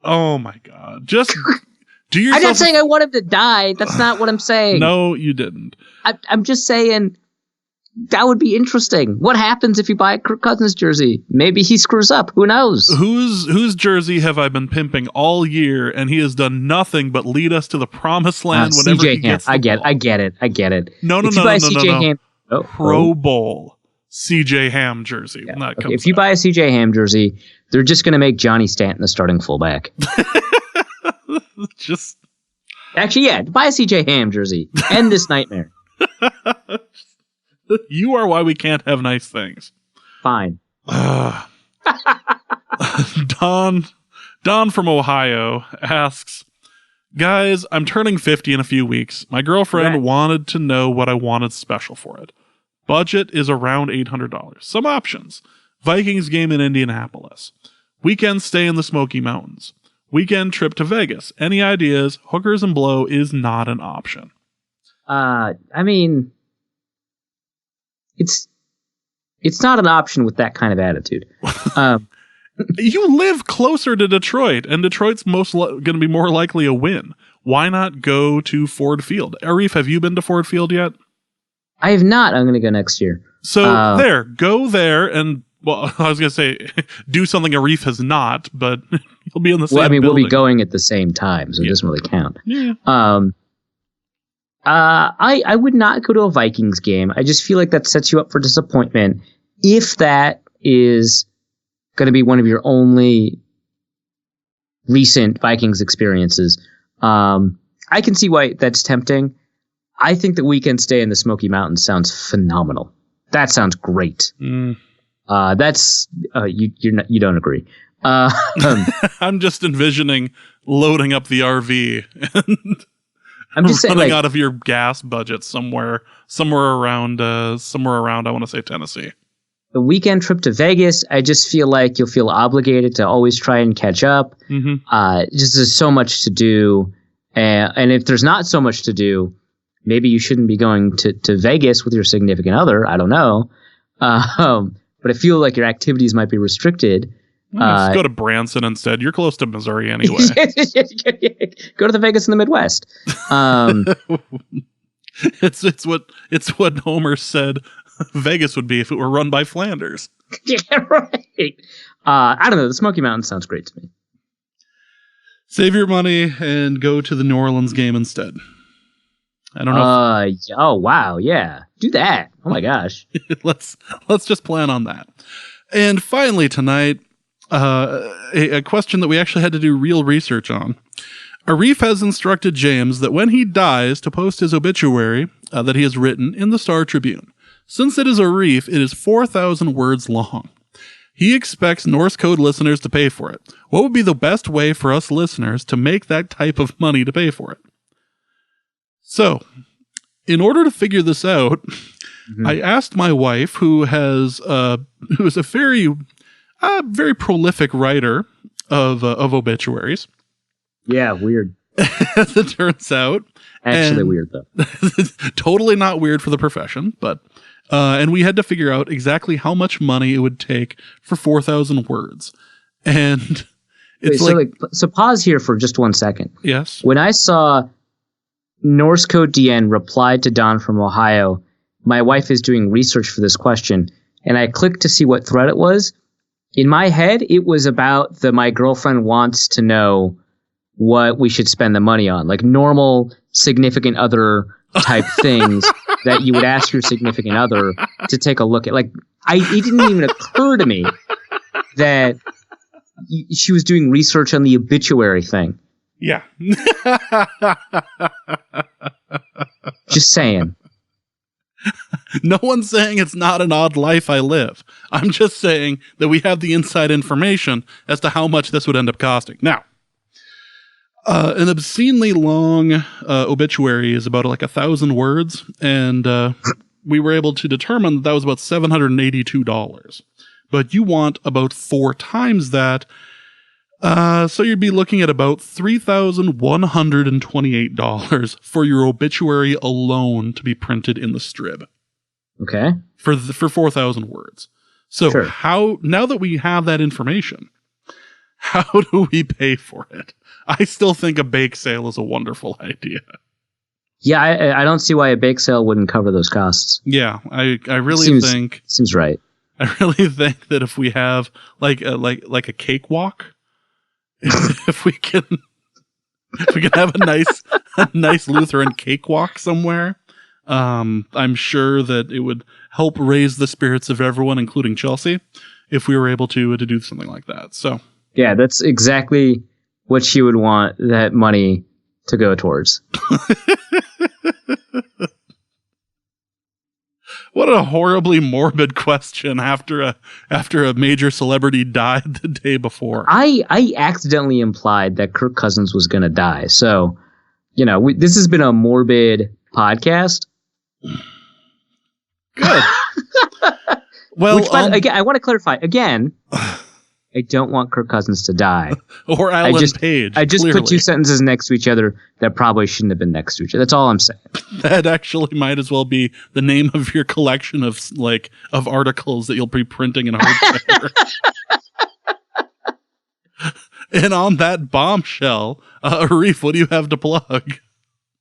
Oh my God! Just do yourself. I'm not saying I want him to die. That's not what I'm saying. No, you didn't. I'm just saying that would be interesting. What happens if you buy a Kirk Cousins jersey? Maybe he screws up. Who knows? Whose jersey have I been pimping all year, and he has done nothing but lead us to the promised land whenever he gets the ball. I get it. No. Ham, Pro Bowl CJ Ham jersey. Yeah. If you buy a CJ Ham jersey, they're just going to make Johnny Stanton the starting fullback. Actually, buy a CJ Ham jersey. End this nightmare. You are why we can't have nice things. Fine. Don from Ohio asks, guys, I'm turning 50 in a few weeks. My girlfriend wanted to know what I wanted special for it. Budget is around $800. Some options. Vikings game in Indianapolis. Weekend stay in the Smoky Mountains. Weekend trip to Vegas. Any ideas? Hookers and blow is not an option. I mean, it's not an option with that kind of attitude. You live closer to Detroit, and Detroit's going to be more likely a win. Why not go to Ford Field? Arif, have you been to Ford Field yet? I have not. I'm going to go next year. So go there, and well, I was going to say do something Arif has not, but you'll be in the same. Well, building. We'll be going at the same time, so it doesn't really count. Yeah. I would not go to a Vikings game. I just feel like that sets you up for disappointment if that is going to be one of your only recent Vikings experiences. I can see why that's tempting. I think the weekend stay in the Smoky Mountains sounds phenomenal. That sounds great. That's you don't agree. I'm just envisioning loading up the RV and I'm just saying, running out of your gas budget somewhere around. I want to say Tennessee. The weekend trip to Vegas, I just feel like you'll feel obligated to always try and catch up. Just there's so much to do, and if there's not so much to do, maybe you shouldn't be going to Vegas with your significant other. I don't know, but I feel like your activities might be restricted. Let's go to Branson instead. You're close to Missouri anyway. Go to the Vegas in the Midwest. It's what Homer said Vegas would be if it were run by Flanders. Yeah, right. I don't know. The Smoky Mountains sounds great to me. Save your money and go to the New Orleans game instead. I don't know. Oh wow, yeah, do that. Oh my gosh. let's just plan on that. And finally tonight, a question that we actually had to do real research on. Arif has instructed James that when he dies to post his obituary that he has written in the Star Tribune. Since it is Arif, it is 4,000 words long. He expects Norse Code listeners to pay for it. What would be the best way for us listeners to make that type of money to pay for it? So, in order to figure this out, I asked my wife, who is a very prolific writer of obituaries. Yeah, weird. As it turns out. Actually weird, though. Totally not weird for the profession, but and we had to figure out exactly how much money it would take for 4,000 words. And So pause here for just 1 second. Yes. When I saw Norse Code DN replied to Don from Ohio, my wife is doing research for this question, and I clicked to see what thread it was. In my head, it was about my girlfriend wants to know what we should spend the money on, like normal significant other type things that you would ask your significant other to take a look at. Like, it didn't even occur to me that she was doing research on the obituary thing. Yeah. Just saying. No one's saying it's not an odd life I live. I'm just saying that we have the inside information as to how much this would end up costing. Now, an obscenely long obituary is about like 1,000 words, and we were able to determine that was about $782. But you want about 4 times that, so you'd be looking at about $3,128 for your obituary alone to be printed in the strip. Okay. For 4,000 words. So Sure. now that we have that information, how do we pay for it? I still think a bake sale is a wonderful idea. Yeah, I don't see why a bake sale wouldn't cover those costs. Yeah, I really think seems right. I really think that if we have like a cakewalk, if we can have a nice Lutheran cakewalk somewhere, I'm sure that it would help raise the spirits of everyone, including Chelsea, if we were able to do something like that. So yeah, that's exactly what she would want that money to go towards. What a horribly morbid question after a major celebrity died the day before. I accidentally implied that Kirk Cousins was going to die. So, this has been a morbid podcast. Good. Well, again, I want to clarify again. I don't want Kirk Cousins to die. Or Alan Page. I just clearly put 2 sentences next to each other that probably shouldn't have been next to each other. That's all I'm saying. That actually might as well be the name of your collection of articles that you'll be printing in hardcover. And on that bombshell, Arif, what do you have to plug?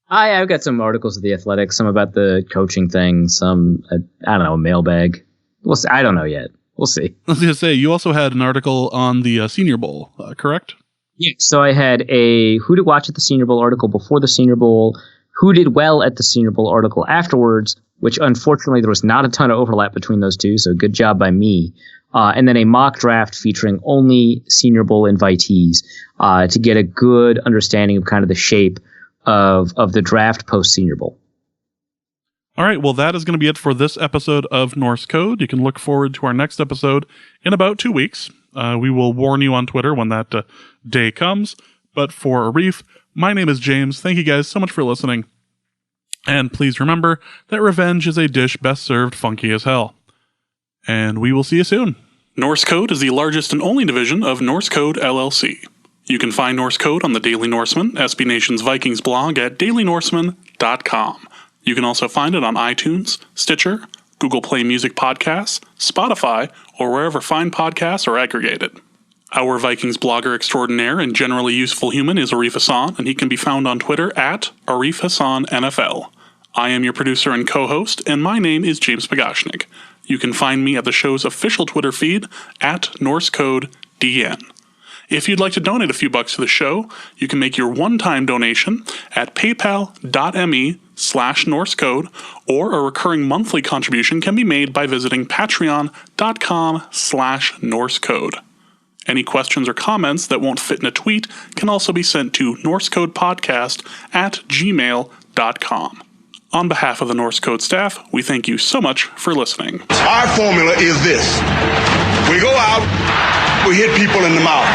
I've got some articles of The Athletic, some about the coaching thing, some, I don't know, mailbag. We'll see. I don't know yet. We'll see. I was going to say, you also had an article on the Senior Bowl, correct? Yeah. So I had a Who to Watch at the Senior Bowl article before the Senior Bowl, Who Did Well at the Senior Bowl article afterwards, which unfortunately there was not a ton of overlap between those two, so good job by me. And then a mock draft featuring only Senior Bowl invitees to get a good understanding of kind of the shape of the draft post-Senior Bowl. All right, well, that is going to be it for this episode of Norse Code. You can look forward to our next episode in about 2 weeks. We will warn you on Twitter when that day comes. But for Arif, my name is James. Thank you guys so much for listening. And please remember that revenge is a dish best served funky as hell. And we will see you soon. Norse Code is the largest and only division of Norse Code LLC. You can find Norse Code on the Daily Norseman, SB Nation's Vikings blog at dailynorseman.com. You can also find it on iTunes, Stitcher, Google Play Music Podcasts, Spotify, or wherever fine podcasts are aggregated. Our Vikings blogger extraordinaire and generally useful human is Arif Hassan, and he can be found on Twitter at Arif Hassan NFL. I am your producer and co-host, and my name is James Pagashnik. You can find me at the show's official Twitter feed at NorseCodeDN. If you'd like to donate a few bucks to the show, you can make your one-time donation at paypal.me/NorseCode, or a recurring monthly contribution can be made by visiting patreon.com/NorseCode. Any questions or comments that won't fit in a tweet can also be sent to norsecodepodcast@gmail.com. On behalf of the Norse Code staff, we thank you so much for listening. Our formula is this. We go out, we hit people in the mouth.